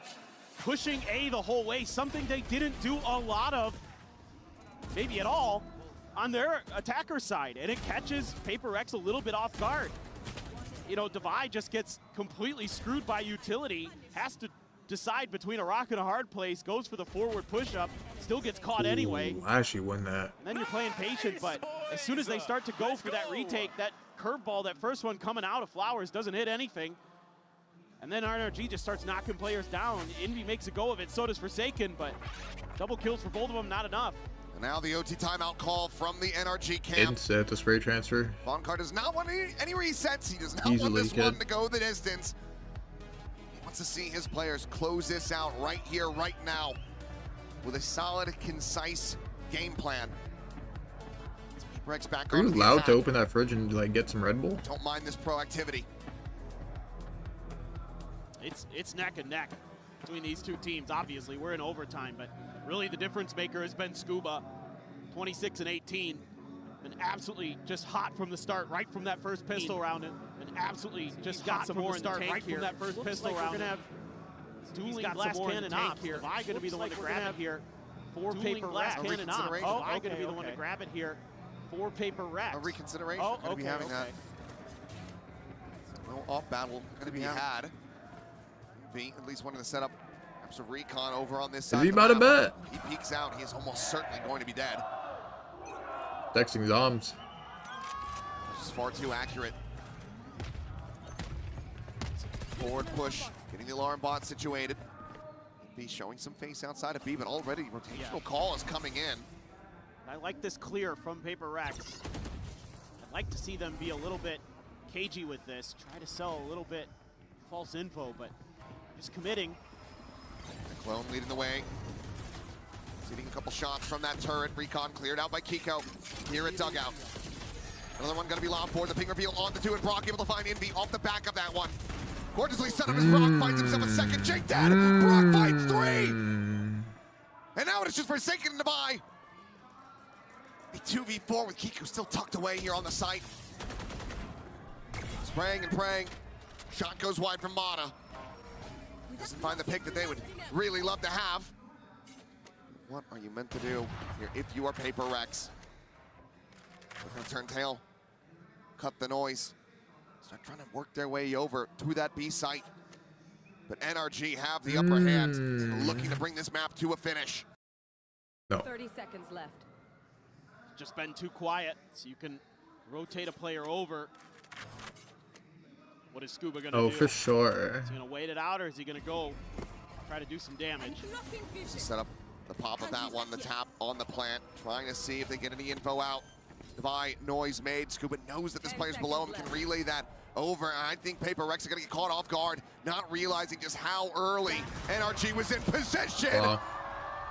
pushing A the whole way, something they didn't do a lot of, maybe at all, on their attacker side, and it catches PRX a little bit off guard. You know, Divide just gets completely screwed by utility, has to decide between a rock and a hard place, goes for the forward push-up, still gets caught anyway. I actually win that. And then you're playing patient, but as soon as they start to go for that retake, that curveball, that first one coming out of Flowers doesn't hit anything. And then NRG just starts knocking players down. Envy makes a go of it, so does Forsaken, but double kills for both of them, not enough. And now the OT timeout call from the NRG camp. Inset the spray transfer. Boncar does not want any resets. He does not Easily want this one to go the distance. He wants to see his players close this out right here, right now, with a solid, concise game plan. Rex back Are you allowed to open that fridge and like get some Red Bull? Don't mind this proactivity. It's neck and neck between these two teams. Obviously, we're in overtime, but really the difference maker has been Scuba, 26 and 18. Been absolutely just hot from the start, right from that first pistol round, and absolutely just got some more in the tank right from that first pistol round. We're gonna have dueling glass cannon off here. Am I gonna be the one to grab it here? For PRX cannon off. Oh, I'm gonna be the one to grab it here. For PRX. A reconsideration. Oh, Gonna be having that. No off battle gonna be had. At least one in the setup. Perhaps a recon over on this side. Is he about to bet? He peeks out. He is almost certainly going to be dead. Texting Zoms. This is far too accurate. Forward push, getting the alarm bot situated. B showing some face outside of B, but already rotational call is coming in. I like this clear from PRX. I'd like to see them be a little bit cagey with this, try to sell a little bit false info, but just committing. The clone leading the way. Seeing a couple shots from that turret. Recon cleared out by Kiko. Here at dugout. Another one going to be lobbed for the ping reveal on the two, and Brock able to find Envy off the back of that one. Gorgeously set up as Brock finds himself a second. Jake dead. Brock finds 3. And now it's just Forsaken to buy. A 2v4 with Kiko still tucked away here on the site. Spraying and praying. Shot goes wide from Mana. Doesn't find the pick that they would really love to have. What are you meant to do here if you are PRX? They're gonna turn tail, cut the noise, start trying to work their way over to that B site. But NRG have the upper hand, looking to bring this map to a finish. No. 30 seconds left. Just been too quiet, so you can rotate a player over. What is Scuba gonna do? Oh, for sure. Is he gonna wait it out, or is he gonna go try to do some damage? Set up the pop of that one, the tap on the plant, trying to see if they get any info out. Devi noise made. Scuba knows that this player's below him, can relay that over. And I think PRX are going to get caught off guard, not realizing just how early NRG was in possession.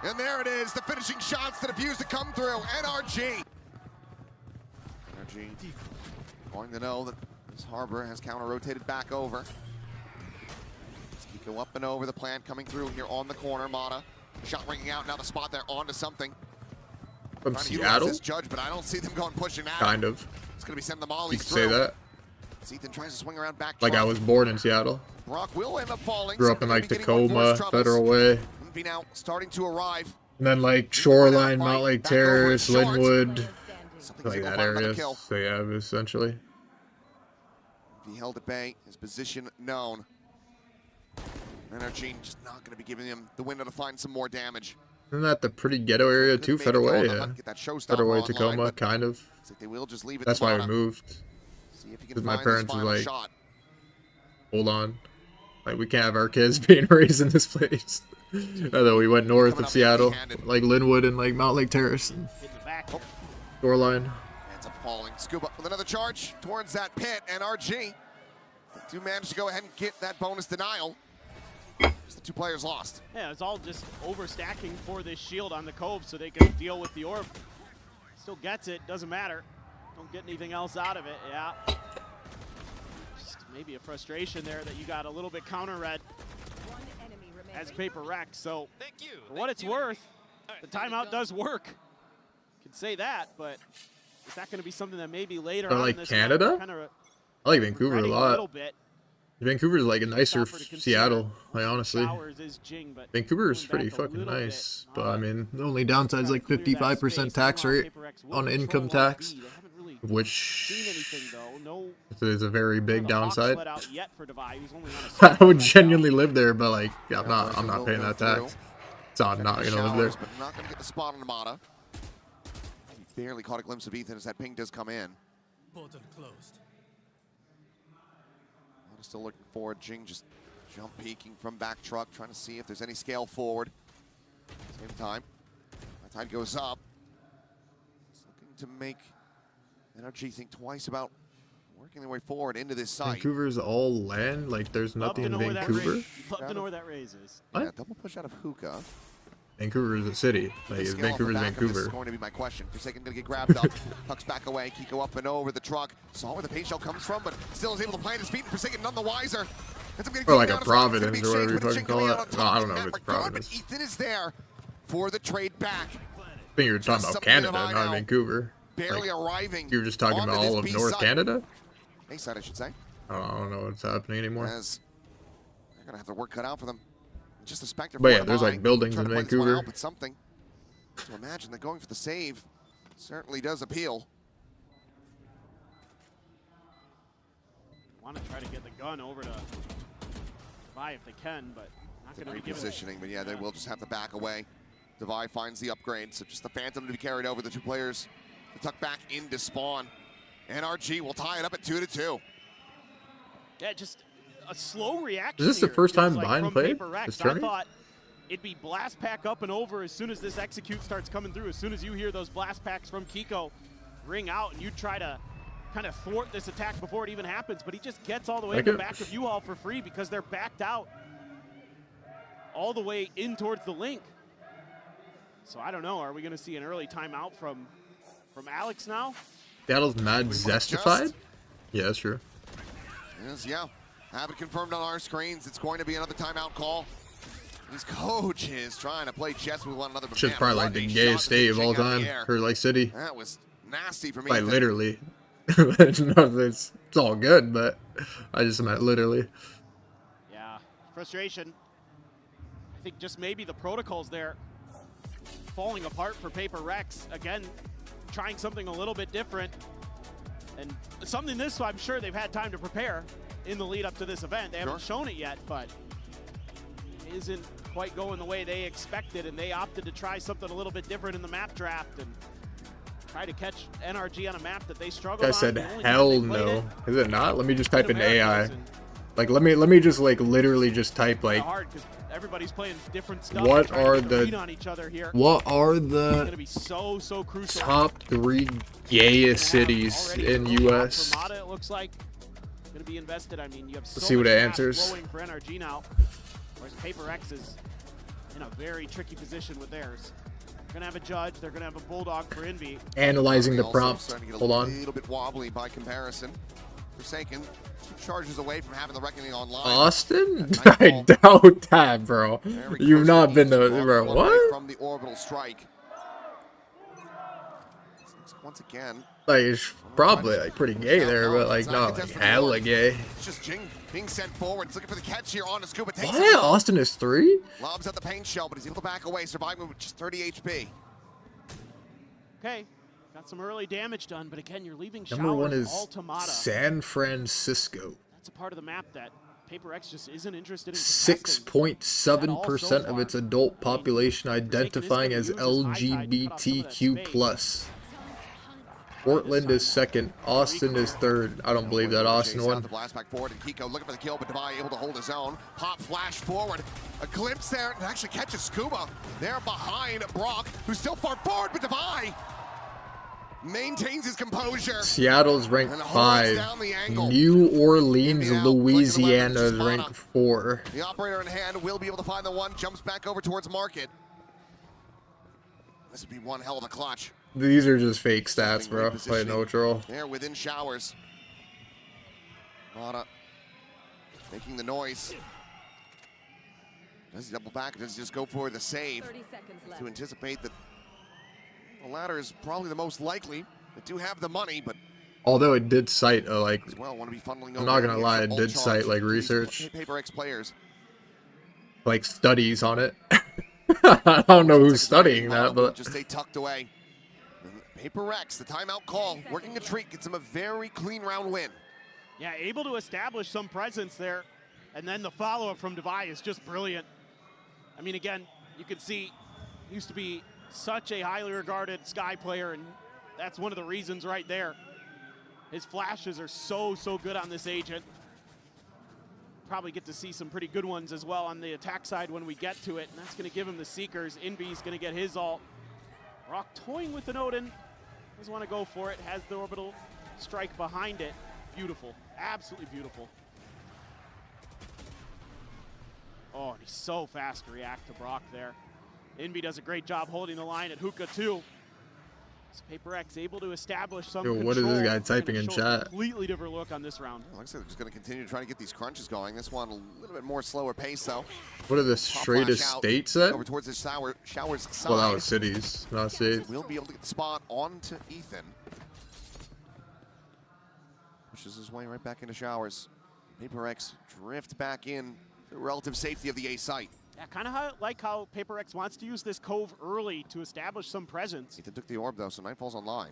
And there it is, the finishing shots that refuse to come through. NRG going to know that this Harbor has counter-rotated back over. Go up and over, the plan coming through here on the corner. Mata, shot ringing out, now the spot there onto something. From Seattle? This judge, but I don't see them going pushing out. Kind of. It's going to be sending the mollies You could say that. Ethan tries to swing around back. Like I was born in Seattle. Brock will end up falling. Grew up in like Tacoma, Federal Way. Be now starting to arrive. And then like Shoreline, Mount Lake Terrace, Linwood, like that area. So yeah, essentially. He held at bay, his position known. NRG just not going to be giving him the window to find some more damage. Isn't that the pretty ghetto area too? Federal Way, yeah. Federal Way, Tacoma, kind of. Like they will just leave it. That's why we moved. Because my parents were like, hold on. Like, we can't have our kids being raised in this place. Although we went north of Seattle, like Linwood and like Mount Lake Terrace. And Shoreline. Ends up falling. Scuba with another charge towards that pit. NRG do manage to go ahead and get that bonus denial. The two players lost. Yeah, it's all just overstacking for this shield on the Cove so they can deal with the orb. Still gets it, doesn't matter. Don't get anything else out of it, yeah. Just maybe a frustration there that you got a little bit counter-read as PRX. So for what it's worth, the timeout does work. Can say that, but is that going to be something that maybe later on like in this Canada? I like Vancouver a lot. Little bit. Vancouver's like a nicer Seattle, like honestly. Jing, Vancouver is pretty fucking nice, but I mean, the only downside is like 55% tax rate on income tax, which is a very big downside. I would genuinely live there, but like, I'm not paying that tax, so I'm not gonna live there. But not gonna get the spot on Mata. He barely caught a glimpse of Ethan as that ping does come in. Portal closed. Still looking forward. Jing just jump peeking from back truck, trying to see if there's any scale forward. Same time, that tide goes up. It's looking to make NRG think twice about working their way forward into this site. Vancouver's all land, like there's nothing in Vancouver. Love to know where that raise is. Yeah, double push out of Hookah. Vancouver is a city. Like, Vancouver's Vancouver. This is going to be my question. Forsaken going to get grabbed up. Tucks back away. Kiko up and over the truck. Saw where the paint shell comes from, but still is able to plant his feet. Forsaken none the wiser. Or like a Providence or whatever you fucking call it. No, I don't know if it's Providence. But Ethan is there for the trade back. I think you're talking about Canada, not Vancouver. Barely arriving. You were just talking about all of North Canada? A side, I should say. I don't know what's happening anymore. As they're going to have their work cut out for them. Just a specter. But yeah, there's like buildings in Vancouver. But something to imagine that going for the save certainly does appeal. Want to try to get the gun over to Devi if they can, but not going to be repositioning. But yeah, they will just have to back away. Devi finds the upgrade, so just the Phantom to be carried over. The two players to tuck back into spawn. NRG will tie it up at 2-2. Yeah, just a slow reaction. Is this the first time Bind played this I tournament? thought it'd be blast pack up and over as soon as this execute starts coming through. As soon as you hear those blast packs from Kiko ring out, and you try to kind of thwart this attack before it even happens, but he just gets all the way in the back of U-Haul for free because they're backed out all the way in towards the link. So I don't know. Are we going to see an early timeout from Alex now? Seattle's mad zestified? Yeah, that's true. Yes, yeah. Have it confirmed on our screens. It's going to be another timeout call. These coaches trying to play chess with one another. Shit's probably like the gayest state of all time, or like city. That was nasty for me. Like literally. It's all good, but I just meant literally. Yeah, frustration. I think just maybe the protocols there falling apart for PRX. Again, trying something a little bit different. And something this, I'm sure they've had time to prepare in the lead up to this event. They haven't shown it yet, but it isn't quite going the way they expected, and they opted to try something a little bit different in the map draft and try to catch NRG on a map that they struggled on. I said hell no. Is it not? Let me just type in AI. Like, let me just like literally just type like, hard because everybody's playing different stuff. what trying are to get a read the on each other here. what are It's the gonna be so crucial. top 3 gayest cities Already in early out US? for Mata, it looks like gonna be invested. I mean, you have so Let's see what much it gas answers. flowing for NRG now. Whereas PRX is in a very tricky position with theirs. They're gonna have a judge. They're gonna have a bulldog for Envy. Analyzing the Also prompt. starting to get Hold a on. little bit wobbly by comparison. Forsaken, 2 charges away from having the reckoning online. Austin? That I nightfall, doubt that, bro. very You've close not to been each, to, one bro. away What? From the orbital strike. Once again, Like, it's probably like pretty gay there, but like not like hella gay. it's just Jing being sent forward. It's looking for the catch here on the scuba. Takes What? it. Austin is 3? Lobs at the paint shell, but he's able to back away, surviving with just 30 HP. Okay, got some early damage done, but again, you're leaving Number 1 showers is all to Mata. San Francisco. That's a part of the map that PRX just isn't interested in contesting. 6.7% of its adult population identifying as LGBTQ+. Portland is 2nd. Austin is 3rd. I don't believe that Austin Chase out won. the blast back forward, and Kiko looking for the kill, but Devi able to hold his own. Pop flash forward. A glimpse there, and actually catches Scuba. They're behind Brock, who's still far forward, but Devi maintains his composure. Seattle's ranked And holds 5. down the angle. New Orleans, Indiana, Louisiana is clicking the ranked 4. The operator in hand will be able to find the one, jumps back over towards Market. This would be one hell of a clutch. These are just fake stats, bro. Play no troll. They're within showers. Mata making the noise. Does he double back? Does he just go for the save 30 seconds left. to anticipate that the latter is probably the most likely? They do have the money, but Although it did cite like, as well want to be funneling I'm over not gonna the lie, it full did charge cite like to these research, PRX players. like studies on it. I don't know who's studying Mata that, will but just stay tucked away. PRX, the timeout call, working a treat, gets him a very clean round win. Yeah, able to establish some presence there. And then the follow-up from Devi is just brilliant. I mean, again, you can see, he used to be such a highly regarded Sky player, and that's one of the reasons right there. His flashes are so good on this agent. Probably get to see some pretty good ones as well on the attack side when we get to it, and that's going to give him the Seekers. Envy's going to get his ult. Rock toying with an Odin. Doesn't want to go for it. Has the orbital strike behind it. Beautiful. Absolutely beautiful. Oh, and he's so fast to react to Brock there. Envy does a great job holding the line at Hookah too. So PRX able to establish some Yo, control. what is this guy They're typing gonna in show a chat? completely different look on this round. Looks like they're just going to continue to try to get these crunches going. This one a little bit more slower pace though. What are the Pop straightest flash out, states at? over towards the showers side. Well, that was cities, not states. We'll be able to get the spot onto Ethan. Pushes his way right back into showers. PRX drift back in to relative safety of the A site. Yeah, kind of like how PRX wants to use this cove early to establish some presence. Ethan took the orb though, so Nightfall's online.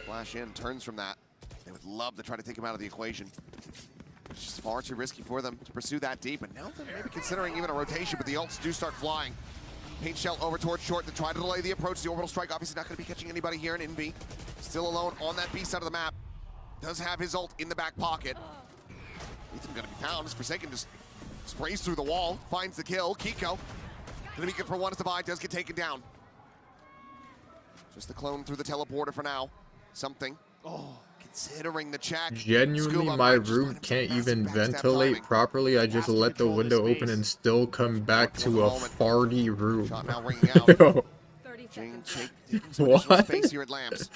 Flash in, turns from that. They would love to try to take him out of the equation. It's just far too risky for them to pursue that deep, and now they're maybe considering even a rotation, but the ults do start flying. Paint shell over towards short to try to delay the approach. The orbital strike obviously not going to be catching anybody here in NB. Still alone on that B side of the map. Does have his ult in the back pocket. Ethan going to be found. Forsaken just sprays through the wall, finds the kill. Kiko going to be good for one as Devi does get taken down. Just the clone through the teleporter for now. Something. Oh, considering the check. Genuinely, Scuba my might just room find can't some even massive backstab ventilate timing. properly. I just Has to let the control the window open space. and still come back to a farty room. Shot now ringing out. Yo, 30 Jing seconds taking left. some additional What? space here at Lamps.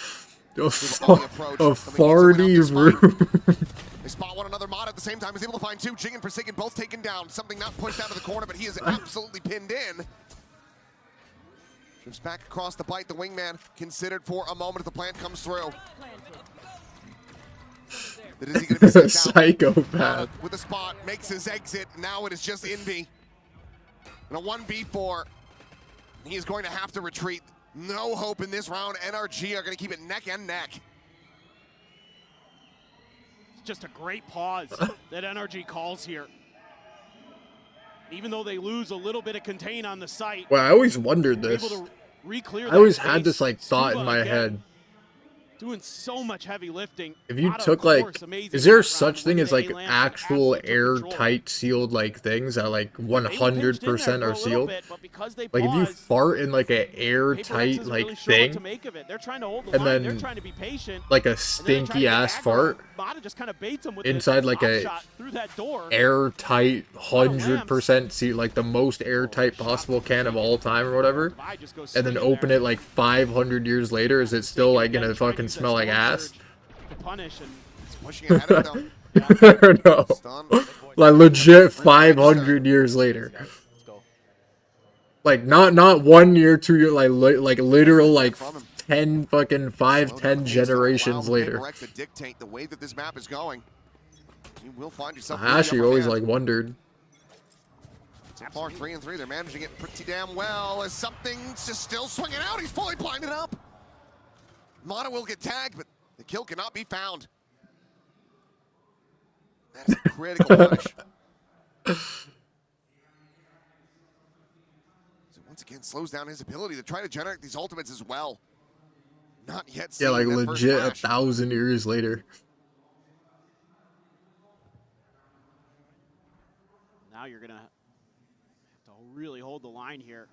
a Scuba on the approach. Somebody needs farty someone out this spot. room. They spot one another. Mod at the same time is able to find two. Jing and Forsaken both taken down. Something not pushed out of the corner, but he is absolutely pinned in. Drifts back across the bite. The wingman considered for a moment as the plant comes through. But is he going to be sent down? Psychopath. With the spot, makes his exit. Now it is just Envy. And a 1v4. He is going to have to retreat. No hope in this round. NRG are going to keep it neck and neck. Just a great pause that NRG calls here. Even though they lose a little bit of contain on the site, Well, I always wondered they're this. able to re-clear I always that had space. this like thought in Scuba my again head. doing so much heavy lifting. If you Mata, took of like, course, amazing is there background, such thing winning as the like A-Lamp, actual absolutely took control. airtight sealed like things that like They were pinched in there 100% for are a little sealed? bit, but because they Like if you paused, fart in like an PRX airtight isn't like really sure what to thing, make of it. They're trying to hold the and line. They're then trying to be patient. like a And then they try to stinky get ass aggro. fart Mata just kind of baits him with inside this like pop a shot through that door. airtight 100% seal, like the most airtight possible can of all time or whatever, Divide just goes and then swinging open there. it like 500 years later, is it still like gonna fucking smell like ass? To punish and He's pushing ahead of them. No, Stun. like legit 500 years later. Like not 1 year, 2 year, like literal like 10 fucking 5, 10 generations later. PRX to dictate the way that this map is going. You will find yourself. I actually always like wondered. So far, 3-3. They're managing it pretty damn well. As something's just still swinging out. He's fully blinded up. Mata will get tagged, but the kill cannot be found. That is a critical punish. So once again, slows down his ability to try to generate these ultimates as well. Not yet Yeah, like that first legit flash. 1,000 years later. now you're gonna have to really hold the line here.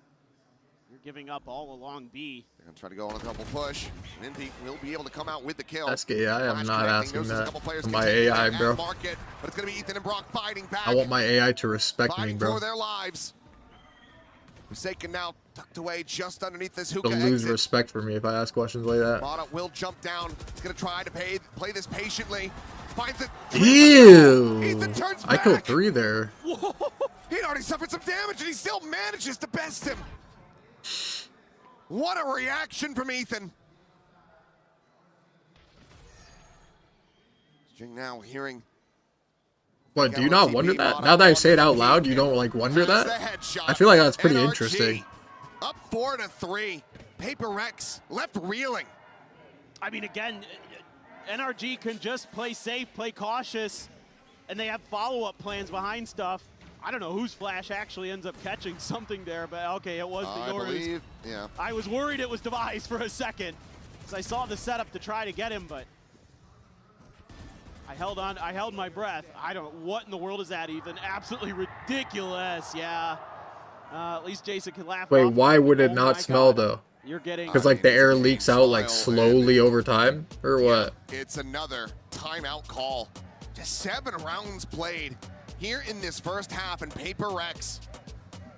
You're giving up all along B. They're gonna try to go on a double push. Nindy will be able to come out with the kill. That's gay. I am Flash not connecting, asking knows there's a that couple players from my continuing AI, that bro. market, but it's gonna be Ethan and Brock fighting back. I want my AI to respect me, fighting bro. for their lives. Forsaken now tucked away just underneath this hookah They'll lose exit. respect for me if I ask questions like that. Mata will jump down. He's gonna try to play this patiently. Finds it. Ew! Ethan turns I back. killed 3 there. He'd already suffered some damage and he still manages to best him. What a reaction from Ethan. String now hearing. What, do you not wonder that? Now that I say it out loud, you don't like wonder that? I feel like that's pretty NRG interesting. Up 4-3. PRX left reeling. I mean, again, NRG can just play safe, play cautious, and they have follow-up plans behind stuff. I don't know whose flash actually ends up catching something there, but okay, it was I Yoru's. believe, yeah. I was worried it was Device for a second, because I saw the setup to try to get him, but I held my breath. I don't know, what in the world is that, Ethan? Absolutely ridiculous, yeah. At least Jason can laugh. Wait, off. why would it Oh not my smell God. though? You're getting... Because like the it's a air game leaks out like style, slowly over time, or what? It's another timeout call. Just 7 rounds played here in this first half, and PRX.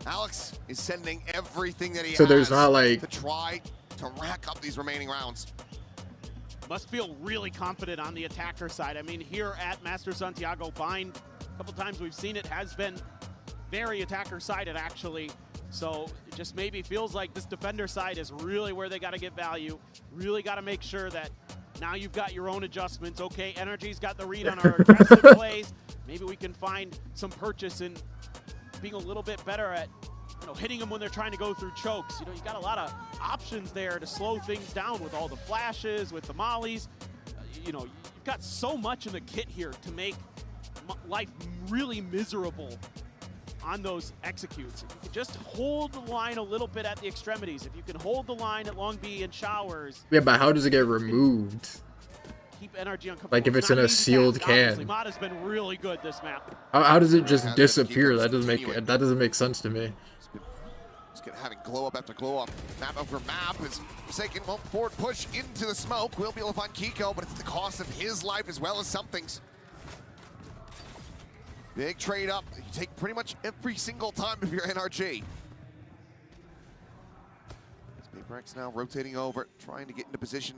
Alex is sending everything that he has So there's not like to try to rack up these remaining rounds. Must feel really confident on the attacker side. I mean, here at Master Santiago, Bind, a couple times we've seen it, has been very attacker-sided, actually. So it just maybe feels like this defender side is really where they got to get value. Really got to make sure that now you've got your own adjustments. Okay, NRG's got the read on our aggressive plays. Maybe we can find some purchase in being a little bit better at, you know, hitting them when they're trying to go through chokes. You know, you got a lot of options there to slow things down with all the flashes, with the mollies. You know, you've got so much in the kit here to make life really miserable on those executes. If you can just hold the line a little bit at the extremities, if you can hold the line at Long B and Showers. Yeah, but how does it get removed? Keep NRG uncomfortable. Like if it's in a sealed can. Mata's been really good this map. How does it just disappear? That doesn't make sense to me. Just having glow up after glow up. Map over map is Forsaken. Well, forward push into the smoke. We'll be able to find Kiko, but it's at the cost of his life as well as something's. Big trade up. You take pretty much every single time if you're NRG. PRX now rotating over, trying to get into position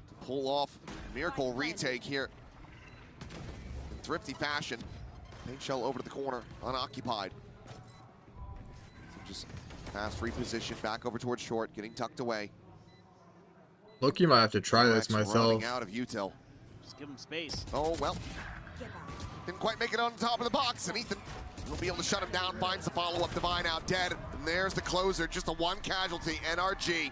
to pull off a miracle retake here in thrifty fashion. Pink shell over to the corner, unoccupied. So just fast reposition back over towards short, getting tucked away. Loki might have to try this PRX myself. running out of util. Just give him space. Oh well. Didn't quite make it on top of the box, and Ethan will be able to shut him down, finds the follow-up, Divine out dead, and there's the closer, just a 1 casualty, NRG.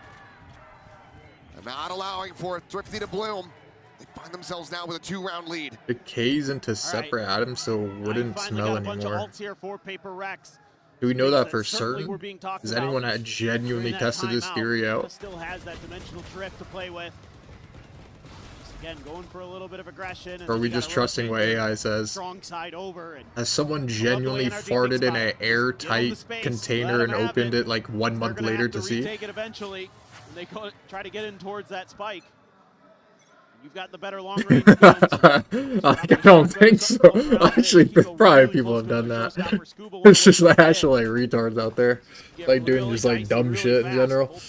And not allowing for Thrifty to bloom. They find themselves now with a 2-round lead. The K's into separate atoms so it wouldn't smell got a bunch of anymore. ults here for PRX. Do we know that Things for certainly certain? were being talked Has about anyone had genuinely during that tested this timeout. theory out? Still has that dimensional drift to play with. Again, going for a little bit of aggression. And Or are we you gotta just trusting what rotate AI says? strong side over. And Has someone love the way genuinely NRG farted thinks in about an it. Give them the airtight space, container let and them have opened it like 1 They're month gonna later have to see? retake it eventually. And they try to get in towards that spike. You've got the better long range guns. I don't think so. Actually, probably people have done that. It's just the actual like retards out there, like doing just like dumb shit in general.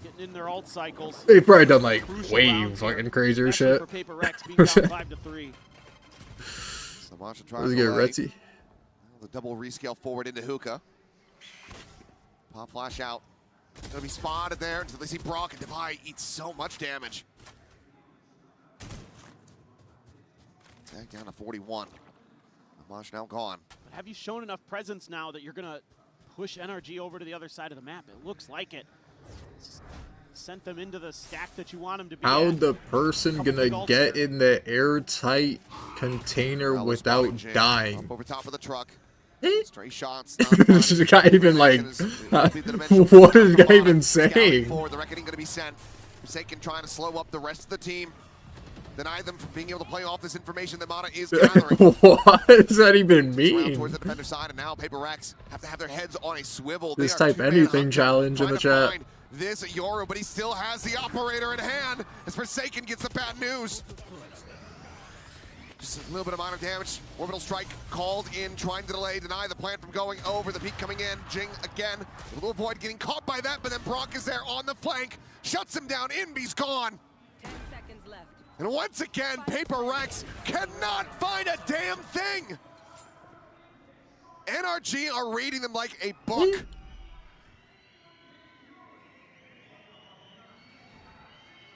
Getting in their ult cycles. They've probably done like way fucking crazier shit. For PRX being down 5-3. Samasha tries Let's to get delay. Retsy. The double rescale forward into Hookah. Pop flash out. Gonna be spotted there until they see Brock, and Divide eats so much damage. Tag down to 41. Amash now gone. But have you shown enough presence now that you're gonna push NRG over to the other side of the map? It looks like it. Sent them into the stack that you want them to be. How the person gonna get in the airtight container without dying? Up over top of the truck. Straight shots. This guy even like, what is the guy even saying? The reckoning gonna be sent. Forsaken trying to slow up the rest of the team. Deny them from being able to play off this information that Mana is gathering. What does that even mean? Towards the defender side, and now PRX have to have their heads on a swivel. This type anything challenge in the chat. This Yoru, but he still has the operator in hand as Forsaken gets the bad news. Just a little bit of minor damage. Orbital strike called in, trying to delay, deny the plan from going over. The peak coming in. Jing again. Will avoid getting caught by that, but then Brock is there on the flank. Shuts him down. Inby's gone. 10 seconds left. And once again, PRX cannot find a damn thing. NRG are reading them like a book.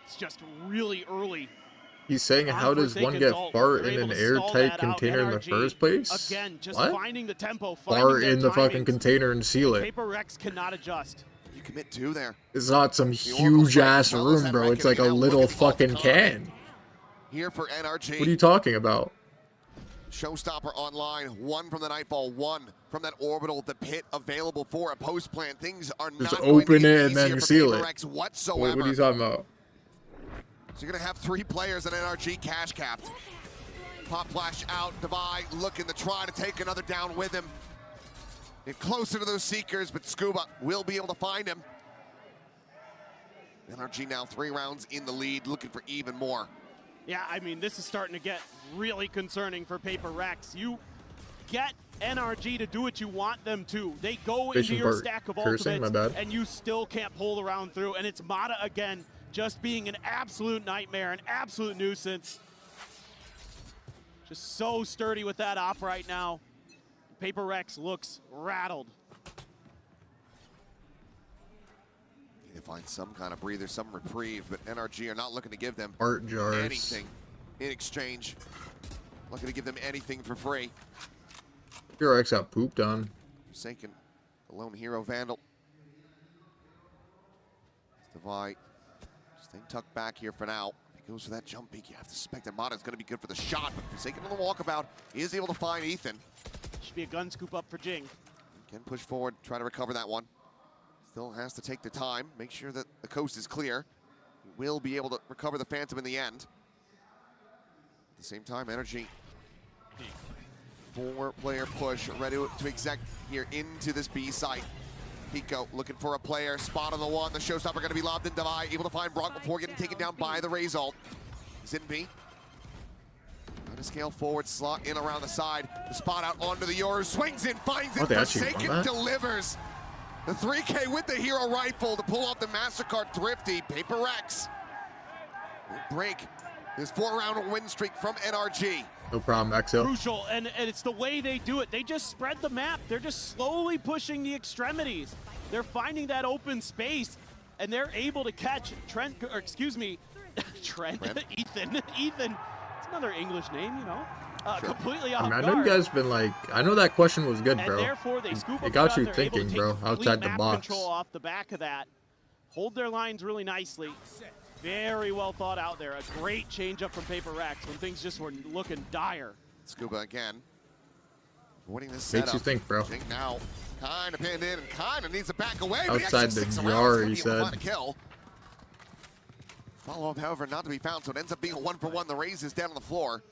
It's just really early. He's saying, how does one get fart in an airtight container in the first place? Again, just What? finding the tempo, Fart in the fucking container and seal it. PRX cannot adjust. You commit two there. It's not some huge ass room, bro. It's like a little fucking can. Here for NRG. What are you talking about? Showstopper online, one from the Nightfall, one from that orbital, the pit available for a post plan. Things are Just not going to open get it and easier then for seal it. PRX whatsoever. What are you talking about? So you're going to have 3 players at NRG cash capped. Pop flash out, Divide looking to try to take another down with him. Get closer to those Seekers, but Scuba will be able to find him. NRG now 3 rounds in the lead, looking for even more. Yeah, I mean, this is starting to get really concerning for PRX. You get NRG to do what you want them to. They go into your stack of ultimates, and you still can't pull the round through. And it's Mata again, just being an absolute nightmare, an absolute nuisance. Just so sturdy with that op right now. PRX looks rattled. Need to find some kind of breather, some reprieve, but NRG are not looking to give them art jars. Anything in exchange. Looking to give them anything for free. PRX got pooped on. Forsaken, the lone hero Vandal. Divide. Staying tucked back here for now. If he goes for that jump peek, you have to suspect that Mata is going to be good for the shot, but Forsaken on the walkabout is able to find Ethan. Should be a gun scoop up for Jing. Can push forward, try to recover that one. Still has to take the time, make sure that the coast is clear. He will be able to recover the Phantom in the end. At the same time, NRG. 4-player push, ready to exec here into this B site. Pico looking for a player, spot on the one. The showstopper going to be lobbed in Divide, able to find Brock before getting taken down by the Raze ult. He's in B. Trying to scale forward, slot in around the side. The spot out onto the Yoru, swings in, finds it, Forsaken delivers. The 3K with the hero rifle to pull off the MasterCard Thrifty. PRX will break his 4-round win streak from NRG. No problem, XL. Crucial, and it's the way they do it. They just spread the map. They're just slowly pushing the extremities. They're finding that open space, and they're able to catch Trent, or excuse me, Trent. Ethan. Ethan, it's another English name, you know. Sure. Completely off guard. I know you guys been like, I know that question was good, bro. And therefore they scoop it got you thinking, bro, outside the box. Control off the back of that. Hold their lines really nicely. Very well thought out there. A great change up from PRX when things just were looking dire. Scuba again. Avoiding this setup. Makes you think, bro. Jing now kind of pinned in and kind of needs to back away. Outside the jar, he said. Follow-up, however, not to be found, so it ends up being a 1-for-1. The raise is down on the floor.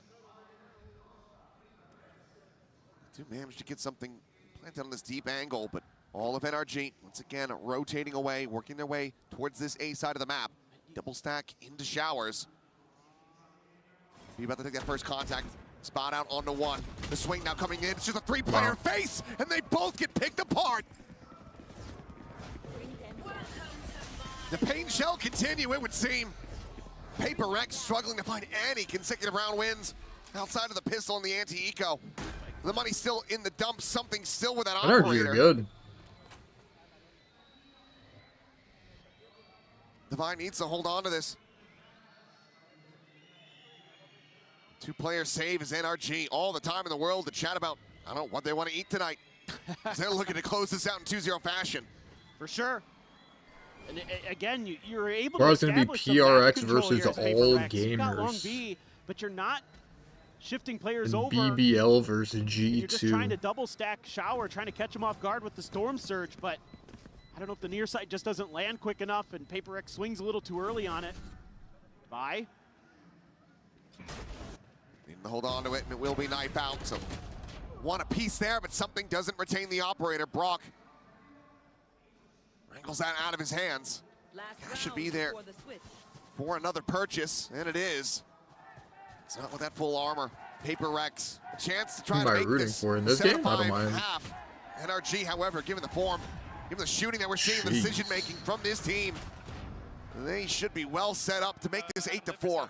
Do manage to get something planted on this deep angle, but all of NRG, once again, rotating away, working their way towards this A side of the map. Double stack into showers. Be about to take that first contact. Spot out onto one. The swing now coming in. It's just a three-player face, and they both get picked apart. The pain shall continue, it would seem. PRX struggling to find any consecutive round wins outside of the pistol and the anti-eco. The money's still in the dump. Something still with that NRG operator. are good. Divine needs to hold on to this. Two-player save is NRG. All the time in the world to chat about, I don't know, what they want to eat tonight. They're looking to close this out in 2-0 fashion. For sure. And again, you're able Bro, to it's gonna be establish some PRX map control versus here as all PRX. You've got long gamers. B, but you're not shifting players And over. BBL versus G2. You're just trying to double stack shower, trying to catch them off guard with the storm surge, but I don't know if the near side just doesn't land quick enough, and PRX swings a little too early on it. Bye. Needing to hold on to it, and it will be knife out. So, want a piece there, but something doesn't retain the operator. Brock wrangles that out of his hands. That should be there for another purchase, and it is. It's not with that full armor. PRX, a chance to try Who to am I make rooting this for in this game? I don't 7-5 mind. half. NRG, however, given the form, given the shooting that we're seeing, the Jeez. decision-making from this team, they should be well set up to make this 8-4.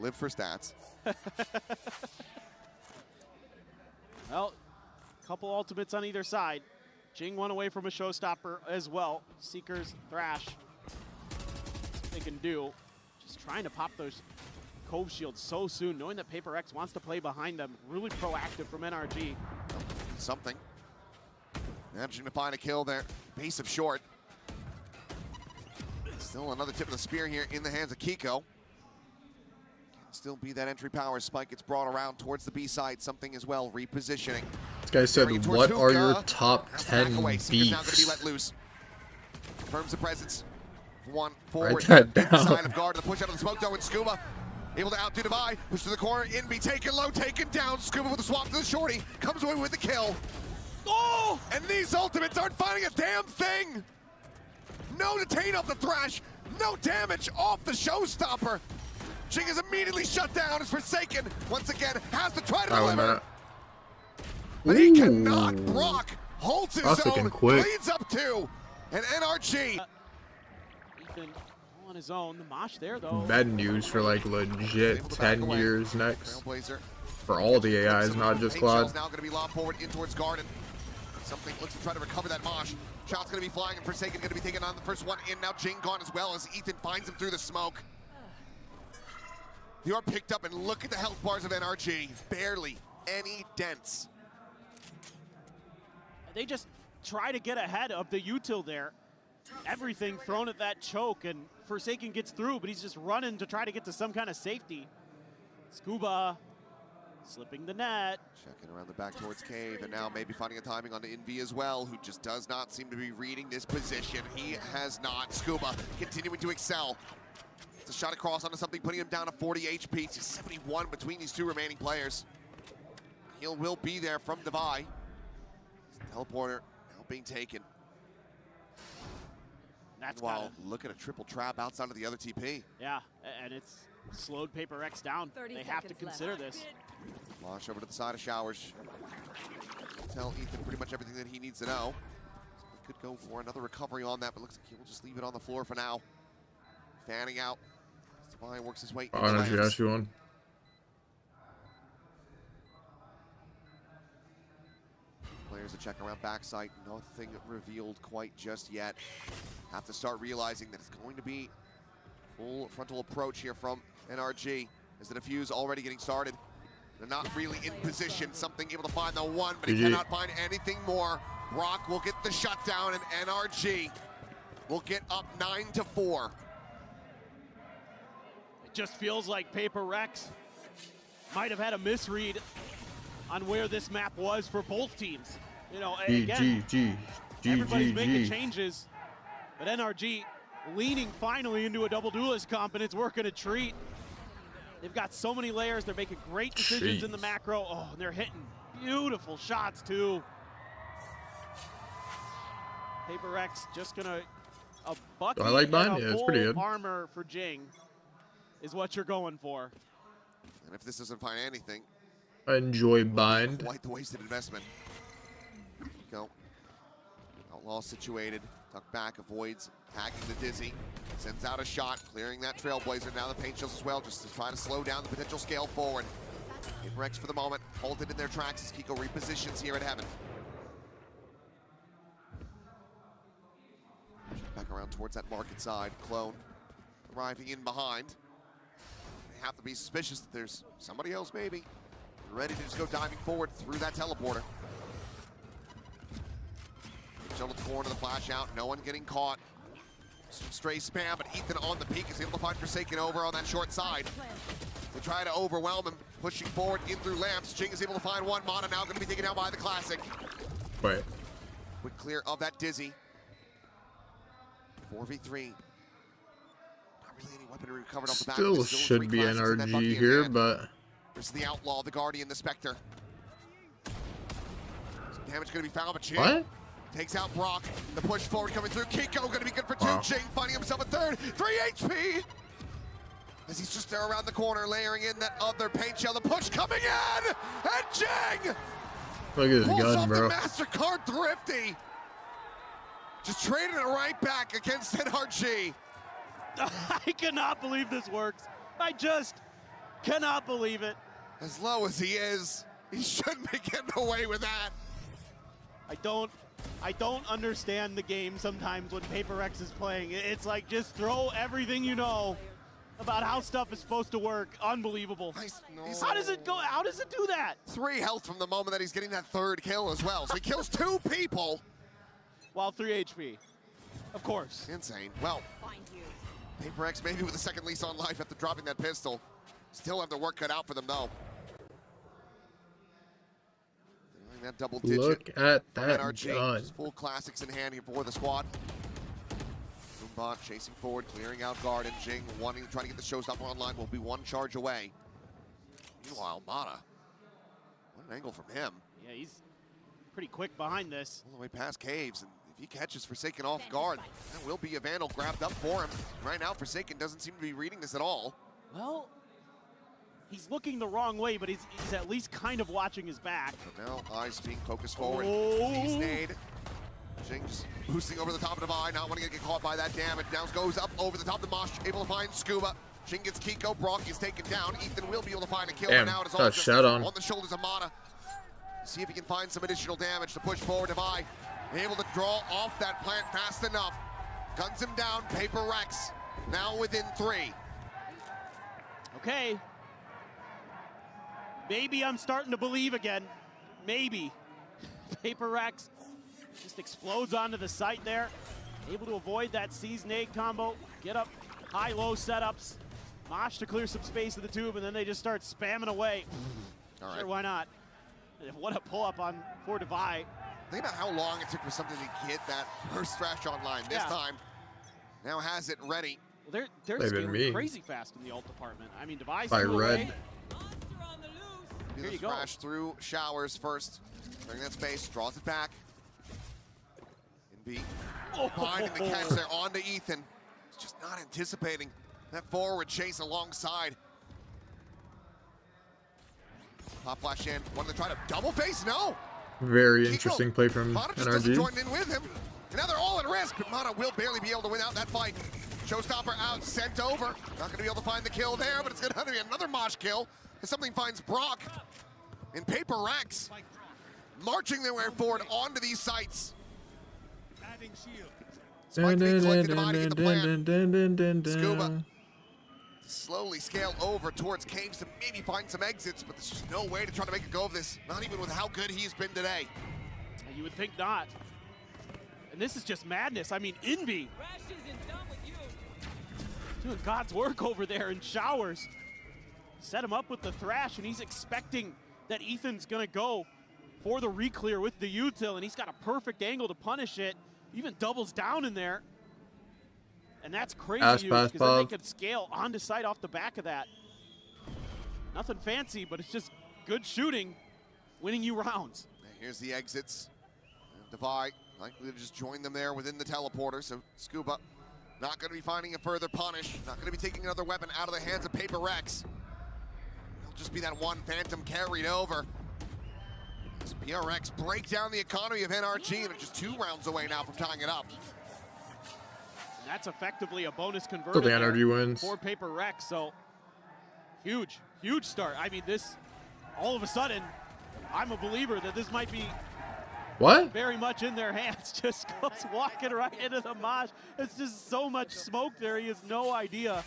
Live for stats. Well, couple ultimates on either side. Jing one away from a showstopper as well. Seekers, Thrash, they can do. Just trying to pop those Cove shields so soon, knowing that PRX wants to play behind them. Really proactive from NRG. Something. Managing to find a kill there. Base of short. Still another tip of the spear here in the hands of Kiko. Can still be that entry power. Spike gets brought around towards the B side. Something as well, repositioning. This guy said, Carrying what towards are Hookah. your top Has to back 10 away. Seeker's now going to be let beefs? loose. Confirms the presence. One Write forward. that down. Side of guard. The push out of the smoke though, and Scuba able to outdo Divide. Push to the corner. In be taken low, taken down. Scuba with the swap to the shorty. Comes away with the kill. Oh! And these ultimates aren't finding a damn thing. No detain off the Thrash. No damage off the showstopper. Jing is immediately shut down as Forsaken once again has to try to deliver. But he cannot. Brock holds his That's looking own, quick. leads up 2, and NRG. Ethan on his own. The Mosh there though. Bad news for like legit Able to back 10 away. years next. Trailblazer. For all the AIs, not just Paint Claude. Shell's now going to be lobbed forward in towards Garden. Something looks to try to recover that Mosh. Shot's going to be flying, and Forsaken going to be taking on the first one in. Now Jing gone as well as Ethan finds him through the smoke. They are picked up, and look at the health bars of NRG. Barely any dents. They just try to get ahead of the util there. Everything thrown at that choke, and Forsaken gets through, but he's just running to try to get to some kind of safety. Scuba slipping the net. Checking around the back towards Cave, and now maybe finding a timing on the Envy as well, who just does not seem to be reading this position. He has not. Scuba continuing to excel. It's a shot across onto something, putting him down to 40 HP. It's 71 between these two remaining players. Heal will be there from Devi. Teleporter now being taken. That's While look at a triple trap outside of the other TP. yeah, and it's slowed PRX down. 30 They have to seconds consider left. this. Launch over to the side of Showers. Tell Ethan pretty much everything that he needs to know. So could go for another recovery on that, but looks like he will just leave it on the floor for now. Fanning out. Divine works his way into NRG lanes. asked you one. Players to check around backside. Nothing revealed quite just yet. Have to start realizing that it's going to be full frontal approach here from NRG as the defuse already getting started. They're not really in position. Something able to find the one, but he GG. cannot find anything more. Brock will get the shutdown, and NRG will get up 9-4. It just feels like PRX might have had a misread on where this map was for both teams. You know, again, everybody's making changes, but NRG leaning finally into a double duelist comp, and it's working a treat. They've got so many layers. They're making great decisions in the macro. Oh, and they're hitting beautiful shots too. PRX just gonna a bucket I like mine? and a Yeah, it's full pretty good. armor for Jing is what you're going for. And if this doesn't find anything, I enjoy bind. quite the wasted investment. Go. Outlaw situated. Tuck back, avoids, tagging the Dizzy. Sends out a shot, clearing that Trailblazer. Now the paint shells as well, just to try to slow down the potential scale forward. PRX for the moment, halted in their tracks as Kiko repositions here at Heaven. Back around towards that market side. Clone arriving in behind. They have to be suspicious that there's somebody else maybe ready to just go diving forward through that teleporter. Shuttle to the corner, the flash out, no one getting caught. Some stray spam, but Ethan on the peak is able to find Forsaken over on that short side. They try to overwhelm him, pushing forward in through lamps. Jing is able to find one. Mana now going to be taken down by the Classic. Wait. Quick clear of that Dizzy. 4v3. Not really any weaponry recovered off the back. Still should be NRG here, but there's the Outlaw, the Guardian, the Spectre. Some damage going to be found, but Jing what? takes out Brock. The push forward coming through. Kiko going to be good for 2. Wow. Jing finding himself a 3rd. 3 HP! As he's just there around the corner, layering in that other paint shell. The push coming in! And Jing Look at his pulls gun, off bro. the MasterCard Thrifty. Just traded it right back against NRG. I cannot believe this works. I just cannot believe it. As low as he is, he shouldn't be getting away with that. I don't understand the game sometimes when PRX is playing. It's like just throw everything you know about how stuff is supposed to work. Unbelievable. Nice. No. How does it go? How does it do that? 3 health from the moment that he's getting that 3rd kill as well. So he kills 2 people. While 3 HP. Of course. Insane. Well, Find you. PRX maybe with a 2nd lease on life after dropping that pistol. Still have their work cut out for them though. Doing that double digit. Look at that NRG. gun. Just full classics in hand here for the squad. Boombot chasing forward, clearing out guard, and Jing wanting to try to get the showstopper online will be 1 charge away. Meanwhile, Mana. What an angle from him. Yeah, he's pretty quick behind this. All the way past caves, and if he catches Forsaken off guard, that will be a Vandal grabbed up for him. Right now, Forsaken doesn't seem to be reading this at all. Well, he's looking the wrong way, but he's at least kind of watching his back. So now eyes being focused forward. Oh. Sees nade. Jing just boosting over the top of the Divine, not wanting to get caught by that damage. Now goes up over the top of the Mosh, able to find Scuba. Jing gets Kiko, Brock is taken down. Ethan will be able to find a kill, Damn, but now it is got all a just shot on the shoulders of Mana. See if he can find some additional damage to push forward. Divine able to draw off that plant fast enough. Guns him down, PRX now within 3. Okay. Maybe I'm starting to believe again. Maybe. PRX just explodes onto the site there. Able to avoid that seize nade combo. Get up high-low setups. Mosh to clear some space in the tube, and then they just start spamming away. All right. Sure, why not? What a pull-up on for Devi. Think about how long it took for something to get that first thrash online. This time, now has it ready. Well, they're Maybe scaling me. crazy fast in the ult department. I mean, Devi's By threw red. away. Here you go. Thrash through showers first. Clearing that space, draws it back. In B. Finding the catch there onto Ethan. He's just not anticipating that forward chase alongside. Pop flash in. Wanted to try to double face? No! Very Kiko. interesting play from Mana just doesn't NRG. join in with him. And now they're all at risk, but Mana will barely be able to win out that fight. Showstopper out, sent over. Not going to be able to find the kill there, but it's going to have to be another Mosh kill as something finds Brock. And PRX marching their way forward onto these sites. Spike being collected, dividing the plan. Scuba slowly scale over towards caves to maybe find some exits, but there's just no way to try to make a go of this. Not even with how good he's been today. You would think not. And this is just madness. I mean, Envy doing God's work over there in showers. Set him up with the thrash, and he's expecting that Ethan's gonna go for the reclear with the util, and he's got a perfect angle to punish it. Even doubles down in there. And that's crazy Pass, huge, pass, because then they pop. could scale onto site off the back of that. Nothing fancy, but it's just good shooting, winning you rounds. Here's the exits. Devi likely to just join them there within the teleporter. So Scuba not going to be finding a further punish. Not going to be taking another weapon out of the hands of PRX. It'll just be that one Phantom carried over. As PRX break down the economy of NRG, and they're just 2 rounds away now from tying it up. And that's effectively a bonus So converted the there NRG wins. for PRX. So huge, huge start. I mean, this, all of a sudden, I'm a believer that this might be What? very much in their hands. Just goes walking right into the mosh. It's just so much smoke there. He has no idea.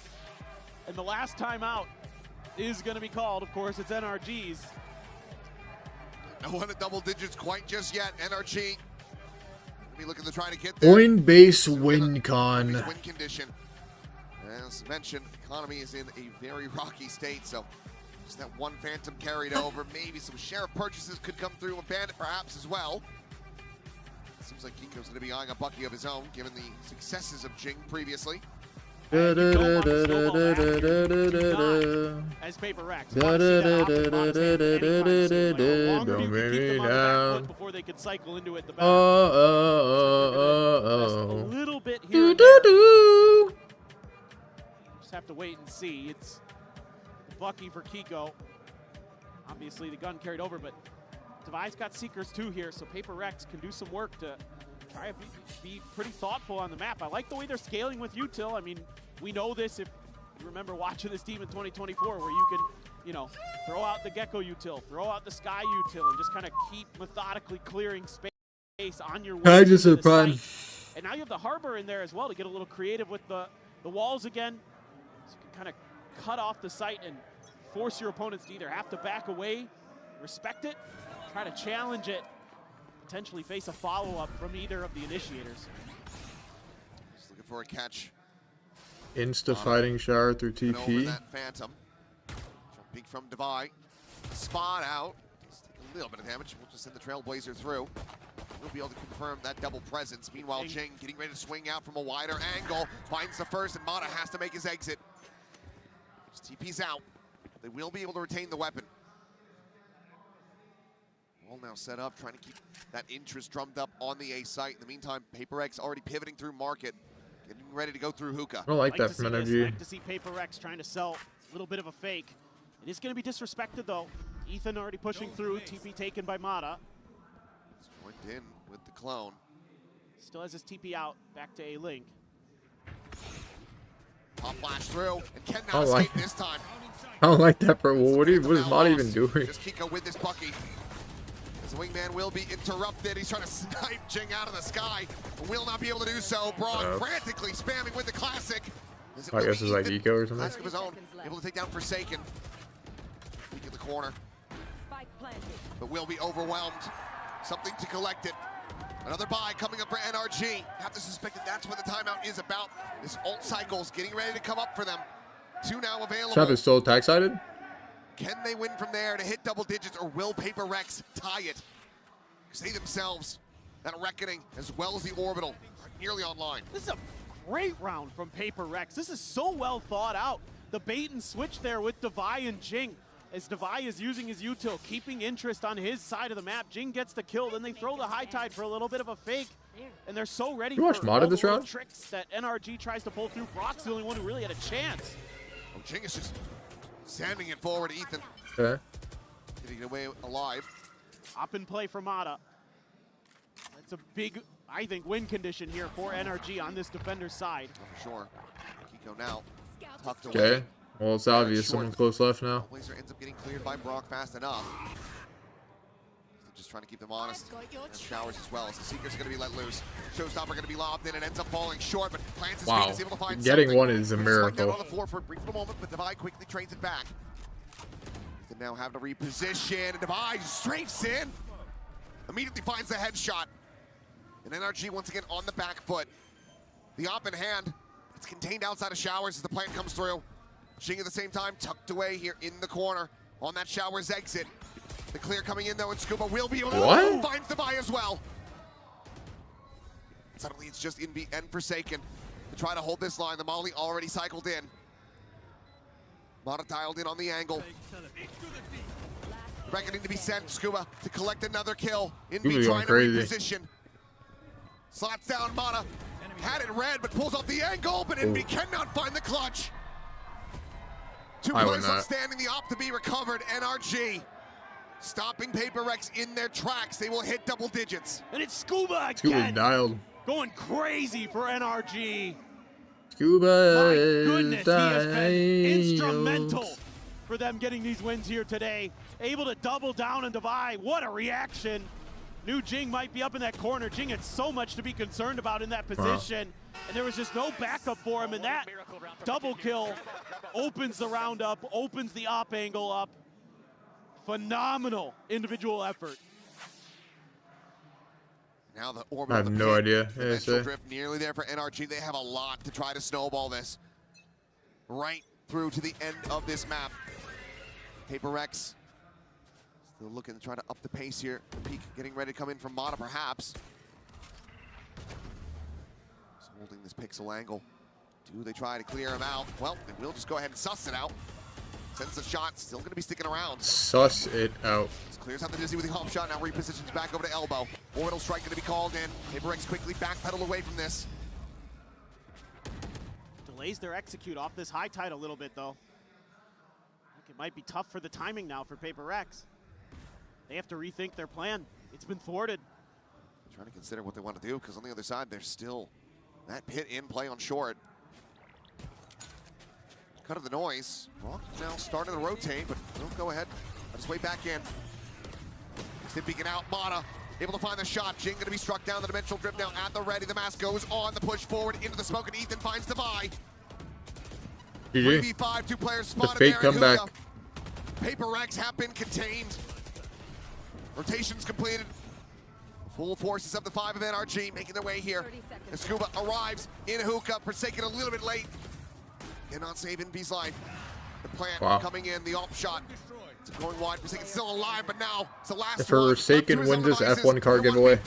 And the last time out is going to be called. Of course, it's NRG's. No one at double digits quite just yet. NRG be looking to try to get there. Coinbase WinCon. Win condition. As mentioned, economy is in a very rocky state, so just that one Phantom carried over. Maybe some sheriff purchases could come through, a Bandit perhaps as well. Seems like Kiko's going to be eyeing a Bucky of his own, given the successes of Jing previously. As PRX. Before they could cycle into it, the back. A little bit here and there. Just have to wait and see. It's Bucky for Kiko. Obviously, the gun carried over, but Devi's got Seekers too here, so PRX can do some work to try to be pretty thoughtful on the map. I like the way they're scaling with util. I mean, we know this if you remember watching this team in 2024, where you can, you know, throw out the Gecko util, throw out the Sky util, and just kind of keep methodically clearing space on your way to the site. And now you have the Harbor in there as well to get a little creative with the walls again. So you can kind of cut off the site and force your opponents to either have to back away, respect it, try to challenge it, potentially face a follow-up from either of the initiators. Just looking for a catch. Insta fighting shower through TP. That Phantom. Jumping from Devi. Spot out. Just take a little bit of damage. We'll just send the Trailblazer through. We'll be able to confirm that double presence. Meanwhile, Jing getting ready to swing out from a wider angle. Finds the first, and Mata has to make his exit. Just TP's out. They will be able to retain the weapon. All now set up, trying to keep that interest drummed up on the A site. In the meantime, PRX already pivoting through market, getting ready to go through hookah. I don't like that from NRG. Like to see PRX trying to sell a little bit of a fake. It is going to be disrespected though. Ethan already pushing through, TP taken by Mata. He's joined in with the clone. Still has his TP out, back to A-Link. Pop flash through, and can now escape this time. I don't like that, bro. What is Mata even doing? Just Kiko with this Bucky. As the wingman will be interrupted. He's trying to snipe Jing out of the sky. Will not be able to do so. Braun frantically spamming with the classic. I guess it's like Eco or something. Classic of his own. Able to take down Forsaken. Peek at the corner. But will be overwhelmed. Something to collect it. Another buy coming up for NRG. Have to suspect that that's what the timeout is about. This ult cycle's getting ready to come up for them. 2 now available. Trap is still attack sided. Can they win from there to hit double digits, or will PRX tie it? Because they themselves, that reckoning, as well as the orbital, are nearly online. This is a great round from PRX. This is so well thought out. The bait and switch there with Devi and Jing. As Devi is using his util, keeping interest on his side of the map. Jing gets the kill, then they throw the high tide for a little bit of a fake. And they're so ready for all this the round? tricks that NRG tries to pull through. Brock's the only one who really had a chance. Oh, Jing is just sanding it forward, Ethan. Okay. Getting away alive. Up in play for Mata. That's a big, I think, win condition here for NRG on this defender's side. Oh, for sure. Kiko now tucked away. Okay. Well, it's obvious someone close left now. Blazer ends up getting cleared by Brock fast enough. Just trying to keep them honest. And showers as well. So Seekers are going to be let loose. Showstopper going to be lobbed in and ends up falling short, but plants his feet, is able to find Getting something. one is a miracle. Down on the floor for a brief little moment, but Devi quickly trades it back. They now have to reposition, and Devi strafes in. Immediately finds the headshot. And NRG once again on the back foot. The op in hand. It's contained outside of showers as the plant comes through. Jing at the same time tucked away here in the corner on that showers exit. The clear coming in though, and Scuba will be able to find Devi as well. Suddenly it's just Invi and Forsaken. to try to hold this line. The Molly already cycled in. Mata dialed in on the angle. Reckoning to be sent. Scuba to collect another kill. Invi trying to reposition. Slots down Mata. Had it red, but pulls off the angle, but Invi cannot find the clutch. Two players left standing, the op to be recovered. NRG stopping PRX in their tracks. They will hit double digits. And it's Scuba again. Scuba's dialed. Going crazy for NRG. Scuba. My goodness, he has been dialed. instrumental for them getting these wins here today. Able to double down and divide. What a reaction. Knew Jing might be up in that corner. Jing had so much to be concerned about in that position. And there was just no backup for him. And that double kill opens the round up, opens the op angle up. Phenomenal individual effort. Now the orbit. I have no idea. Dimensional drift nearly there for NRG. They have a lot to try to snowball this. Right through to the end of this map. PRX still looking to try to up the pace here. Peak getting ready to come in from Mata, perhaps. Just holding this pixel angle. Do they try to clear him out? Well, they will just go ahead and suss it out. Sends the shot, still going to be sticking around. Suss it out. Just clears out the Dizzy with the hop shot, now repositions back over to elbow. Orbital strike going to be called in. PRX quickly backpedal away from this. Delays their execute off this high tide a little bit, though. I think it might be tough for the timing now for PRX. They have to rethink their plan. It's been thwarted. Trying to consider what they want to do, because on the other side, there's still that pit in play on short. Cut of the noise. Rock now starting to rotate, but don't go ahead. I'll just wait back in. Still peeking out. Mata able to find the shot. Jing going to be struck down. The dimensional drift now at the ready. The mask goes on the push forward into the smoke, and Ethan finds Devi. GG. 3v5, 2 players spotted The fake there. comeback. PRX have been contained. Rotations completed. Full forces of the 5 of NRG making their way here. And Scuba arrives in hookah. Forsaken a little bit late. Cannot save Invi's life. The plant coming in, the op shot. It's going wide. Forsaken still alive, but now it's the last If one. Forsaken wins this F1 car giveaway.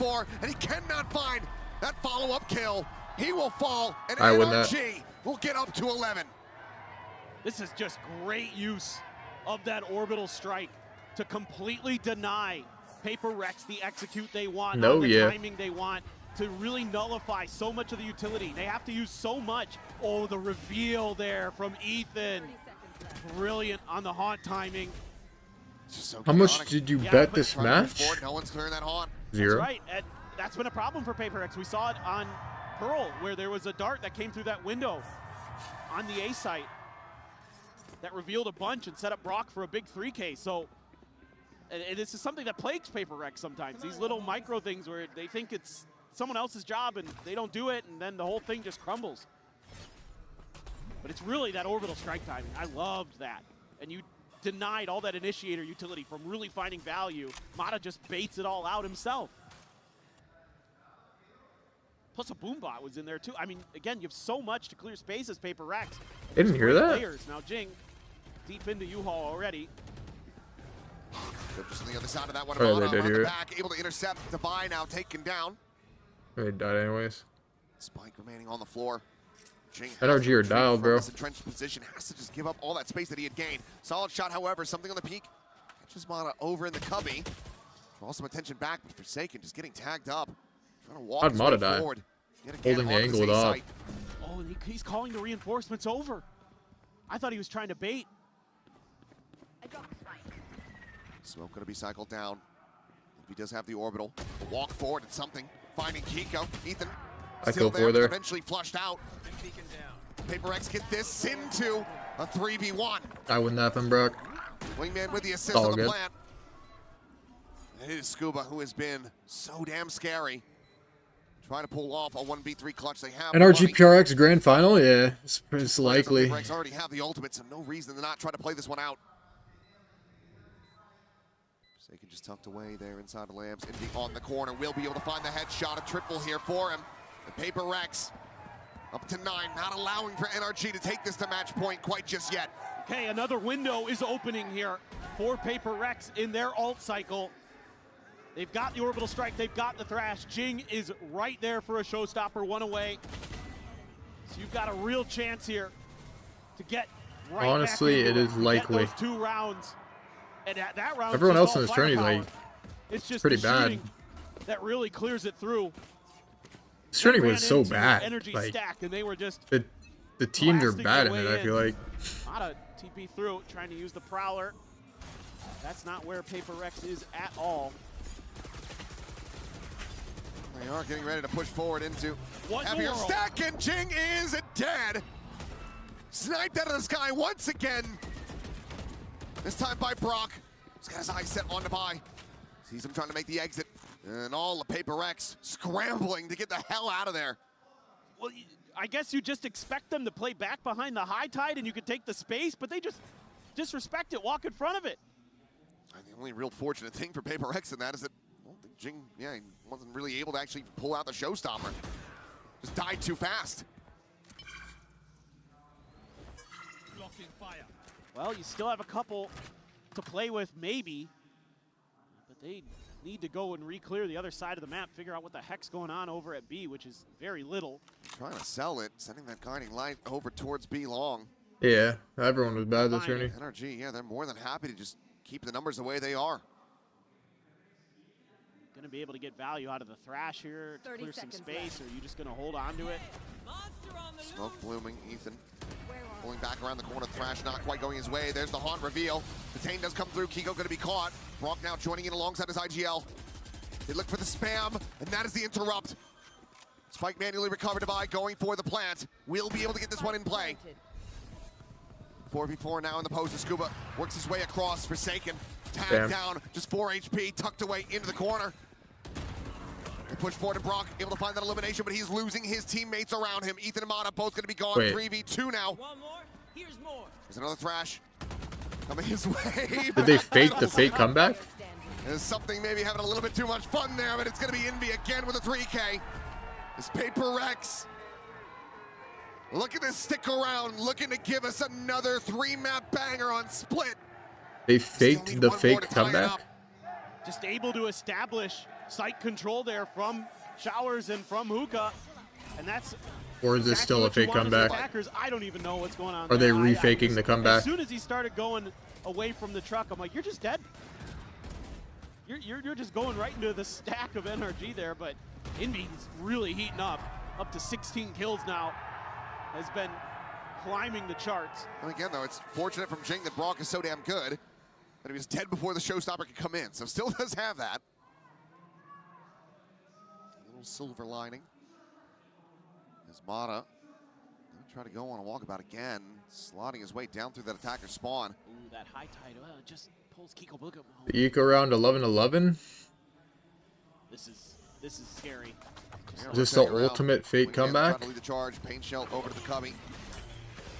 And he cannot find that follow-up kill. He will fall, and I win that. NRG will get up to 11. This is just great use of that orbital strike to completely deny PRX the execute they want, the timing they want, to really nullify so much of the utility. They have to use so much. Oh, the reveal there from Ethan. Brilliant on the haunt timing. So how much did you bet this match? No one's clearing that haunt. 0. That's right. And that's been a problem for PRX. We saw it on Pearl, where there was a dart that came through that window on the A site that revealed a bunch and set up Brock for a big 3K. So, and this is something that plagues PRX sometimes. These little micro things where they think it's someone else's job and they don't do it, and then the whole thing just crumbles. But it's really that orbital strike timing. I loved that. And you denied all that initiator utility from really finding value. Mata just baits it all out himself. Plus a boombot was in there too. I mean, again, you have so much to clear spaces, PRX. Didn't hear that. Layers. Now Jing, deep into U-Haul already. Just on the other side of that one, Oh, they did around hear the it. back, able to intercept. Devi now taken down. They died anyways. Spike remaining on the floor. Jing NRG are dialed, bro. This entrenched position has to just give up all that space that he had gained. Solid shot, however, something on the peak. Catches Mata over in the cubby. Draw some attention back, but Forsaken just getting tagged up. Trying to walk How'd his Mata way die? forward. Yet again, Holding the onto angle this it A off. site. Oh, and he's calling the reinforcements over. I thought he was trying to bait. Smoke gonna be cycled down. If he does have the orbital, a walk forward and something. Finding Kiko. Ethan I still go for there. eventually flushed out. PRX get this into a 3v1. I win that from Brock. Wingman with the assist All on the good. plant. It is Scuba, who has been so damn scary. Trying to pull off a 1v3 clutch. They have NRG money. PRX grand final? Yeah, it's likely. PRX already have the ultimate, so no reason to not try to play this one out. Forsaken just tucked away there inside the Lambs. Indy on the corner. Will be able to find the headshot. A triple here for him. The PRX up to 9, not allowing for NRG to take this to match point quite just yet. Okay, another window is opening here for PRX in their ult cycle. They've got the orbital strike, they've got the thrash. Jing is right there for a showstopper, one away. So you've got a real chance here to get right Honestly, back into it is likely. Get those 2 rounds. And that round, Everyone else in this tourney, like, it's just pretty the bad. shooting that really clears it through. This tourney They was ran so into bad. Energy Like, stack, and they were just the teams are blasting bad in their it, way I feel like. A lot of TP through, trying to use the Prowler. That's not where PRX is at all. They are getting ready to push forward into What in the heavier world? stack, and Jing is dead. Sniped out of the sky once again. This time by Brock. He's got his eyes set on Dubai. Sees him trying to make the exit. And all the PRX scrambling to get the hell out of there. Well, I guess you just expect them to play back behind the high tide and you could take the space, but they just disrespect it, walk in front of it. And the only real fortunate thing for PRX in that is that, well, Jing, yeah, he wasn't really able to actually pull out the showstopper. Just died too fast. Blocking fire. Well, you still have a couple to play with, maybe, but they need to go and re-clear the other side of the map, figure out what the heck's going on over at B, which is very little. Trying to sell it, sending that guiding light over towards B long. Yeah, everyone was bad this tourney. NRG, yeah, they're more than happy to just keep the numbers the way they are. Going to be able to get value out of the Thrash here to 30 clear some seconds space, left. or are you just going to hold on to it? Smoke blooming, Ethan Where are pulling back around the corner. Thrash not quite going his way. There's the haunt reveal. The Tane does come through. Kiko going to be caught. Brock now joining in alongside his IGL. They look for the spam, and that is the interrupt. Spike manually recovered by going for the plant. We'll be able to get this one in play. 4v4 now in the post. Scuba works his way across. Forsaken tagged down, just 4 HP, tucked away into the corner. They push forward to Brock, able to find that elimination, but he's losing his teammates around him. Ethan and Mata both going to be gone. Wait. 3v2 now. One more. Here's more. There's another Thrash coming his way. Did they fake the fake comeback? There's something maybe having a little bit too much fun there, but it's going to be Envy again with a 3K. This PRX. Look at this stick around, looking to give us another 3-map banger on Split. They Still faked need the one more fake to tie it comeback? up. Just able to establish site control there from Showers and from Hookah, and that's Or is this exactly still a what you fake want as comeback? attackers. I don't even know what's going on Are they there. refaking the comeback? As soon as he started going away from the truck, I'm like, you're just dead. You're just going right into the stack of NRG there, but Envy's really heating up to 16 kills now. Has been climbing the charts. And again, though, it's fortunate from Jing that Brock is so damn good that he was dead before the showstopper could come in. So still does have that. A little silver lining. As Mata gonna try to go on a walkabout again, slotting his way down through that attacker spawn. Ooh, that high tide, well, it just pulls Kiko Book up. The eco round 11-11? This is scary. Is this the ultimate fake comeback? Trying to lead the charge. Pain shell over to the cubby.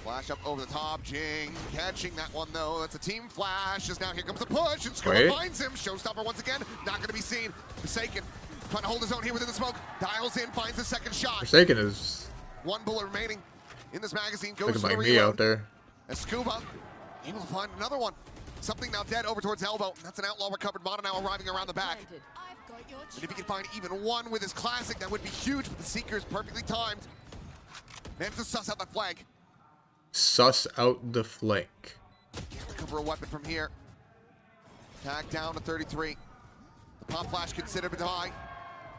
Flash up over the top. Jing catching that one though. That's a team flash. Just now here comes the push, and Scuba finds him. Showstopper once again. Not going to be seen. Forsaken trying to hold his own here within the smoke. Dials in, finds the second shot. Forsaken is 1 bullet remaining in this magazine. Goes looking for the like me reload. out there. As Scuba able to find another one. Something now dead over towards Elbow. That's an outlaw recovered. Mata now arriving around the back. I've got your And if he can find even one with his classic, that would be huge, but the Seeker is perfectly timed. Managed to suss out that flank. Suss out the flank. Can't recover a weapon from here. Tag down to 33. The pop flash considered high.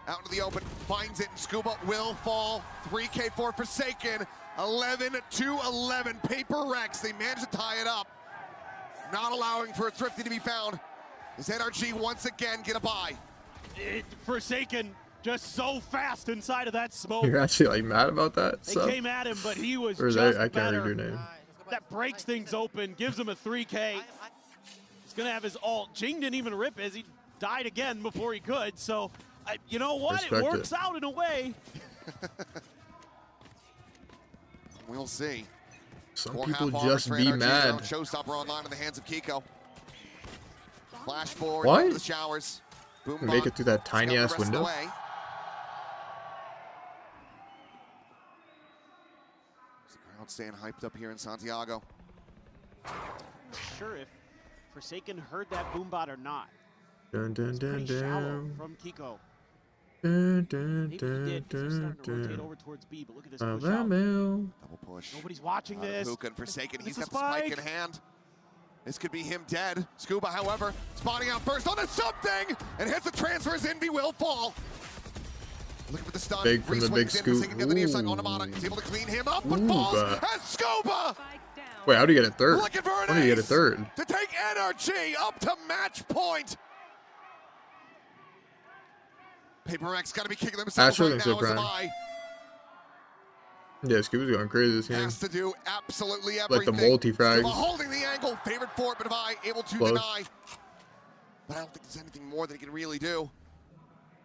Out into the open, finds it, and Scuba will fall. 3K for Forsaken. 11-11. PRX, they managed to tie it up. Not allowing for a Thrifty to be found. Is NRG once again get a buy? Forsaken just so fast inside of that smoke. You're actually like mad about that? They So, came at him, but he was or is just that, I can't read better. your name. That breaks things open, gives him a 3K. He's gonna have his ult. Jing didn't even rip as he died again before he could. So, you know what? Respect it works out in a way. We'll see. Some 4.5 people hours just for be NRG. mad. Showstopper online in the hands of Kiko. Flash forward What? into the showers. Boom Make bot. it through that tiny Scout ass the rest of the window. way. Is the crowd staying hyped up here in Santiago? Not sure if Forsaken heard that boombot or not. Dun dun dun Pretty shallow dun. from Kiko. Maybe he did, 'cause they're starting to rotate over towards B, but look at this push out. Double push. Nobody's watching this. Puka and Forsaken. He's It's got a the spike in spike. hand. This could be him dead. Scuba, however, spotting out first onto something and hits the transfers. Envy will fall. Looking for the stun. Big from the big scoop. To the near side. Onamana is able to clean him up, but falls as Scuba. Spike down. Wait, how do you get a third? Looking for an How do you get a ace third? to take NRG up to match point. PRX got to be kicking themselves Asher right thinks now so, as Brian. I Yeah, Scuba's going crazy this game. has to do absolutely Like everything. the multi-frags. Scuba holding the angle, favored for it, but Devi able to Close. deny. But I don't think there's anything more that he can really do.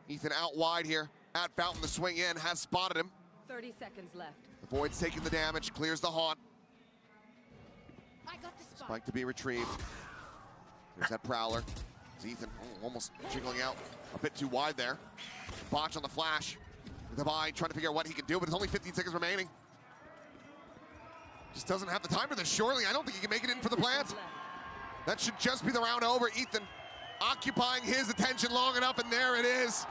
Ethan out wide here. At Fountain, the swing in, has spotted him. 30 seconds left. The Void's taking the damage, clears the haunt. I got the spot. Spike to be retrieved. There's that Prowler. It's Ethan almost jiggling out a bit too wide there. Botch on the flash. Devi trying to figure out what he can do, but there's only 15 seconds remaining. Just doesn't have the time for this, surely. I don't think he can make it in for the plant. That should just be the round over. Ethan occupying his attention long enough, and there it is.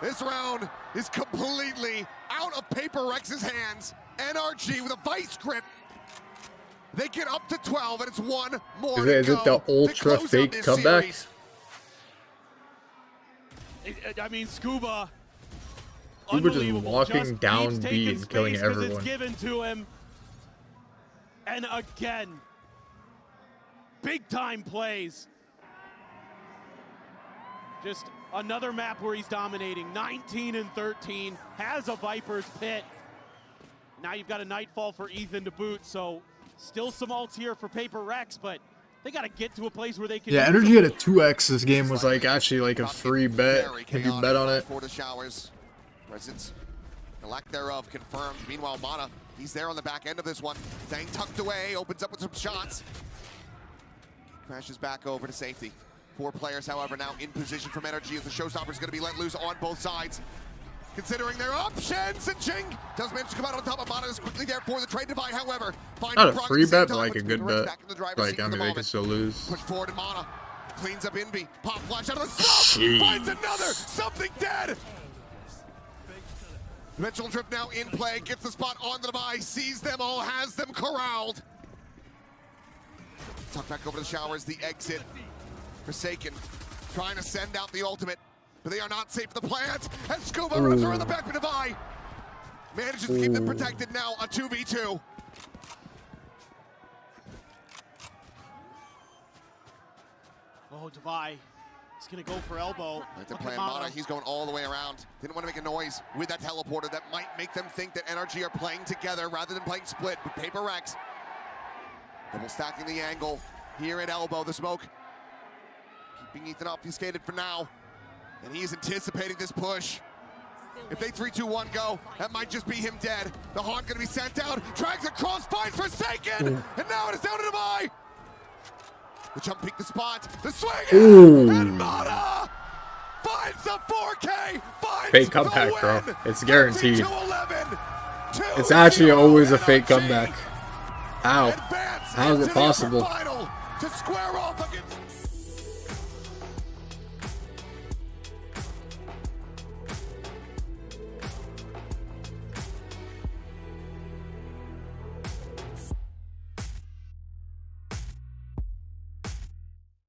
This round is completely out of PRX's hands. NRG with a vice grip. They get up to 12, and it's one more to Is it the go ultra to close out fake this comeback? series. I mean, Scuba. Scuba just unbelievable, walking down keeps B taking and killing space 'cause everyone. It's given to him. And again, big time plays. Just another map where he's dominating. 19 and 13, has a Viper's Pit. Now you've got a Nightfall for Ethan to boot, so still some ults here for PRX, but they got to get to a place where they can. Yeah, Energy had a 2x. This game was like actually like a free bet. If you bet on it. For the showers. Presence, the lack thereof confirmed. Meanwhile, Mana, he's there on the back end of this one. Zhang tucked away, opens up with some shots. Crashes back over to safety. 4 players, however, now in position from NRG as the showstopper's going to be let loose on both sides. Considering their options, and Jing does manage to come out on top of Mana is quickly there for the trade divide, however. Not a free bet, but like a good bet. Like, I mean, they can still lose. Push forward and Mana cleans up Envy. Pop flash out of the smoke. Finds another. Something dead. Dimensional Drift now in play. Gets the spot on the device. Sees them all. Has them corralled. Tuck back over the showers. The exit. Forsaken. Trying to send out the ultimate. But they are not safe for the plant. And Scuba runs around the back of Devi. Manages to keep them protected now. A 2v2. Oh, Devi. He's going to go for elbow. Like to Look play at Mana, he's going all the way around. Didn't want to make a noise with that teleporter that might make them think that NRG are playing together rather than playing split with PRX. Double stacking the angle here at elbow. The smoke keeping Ethan obfuscated for now. And he is anticipating this push. If they 3-2-1 go, that might just be him dead. The Haunt going to be sent out. Drags across, finds Forsaken. And now it is down to Devi. The jump peek, the spot, the swing, and Mana finds the 4K, finds Fake comeback, the bro. win. It's guaranteed. 13-11, It's actually 2-0 always a fake NRG. how? Advance How is into it the possible? upper final to square off against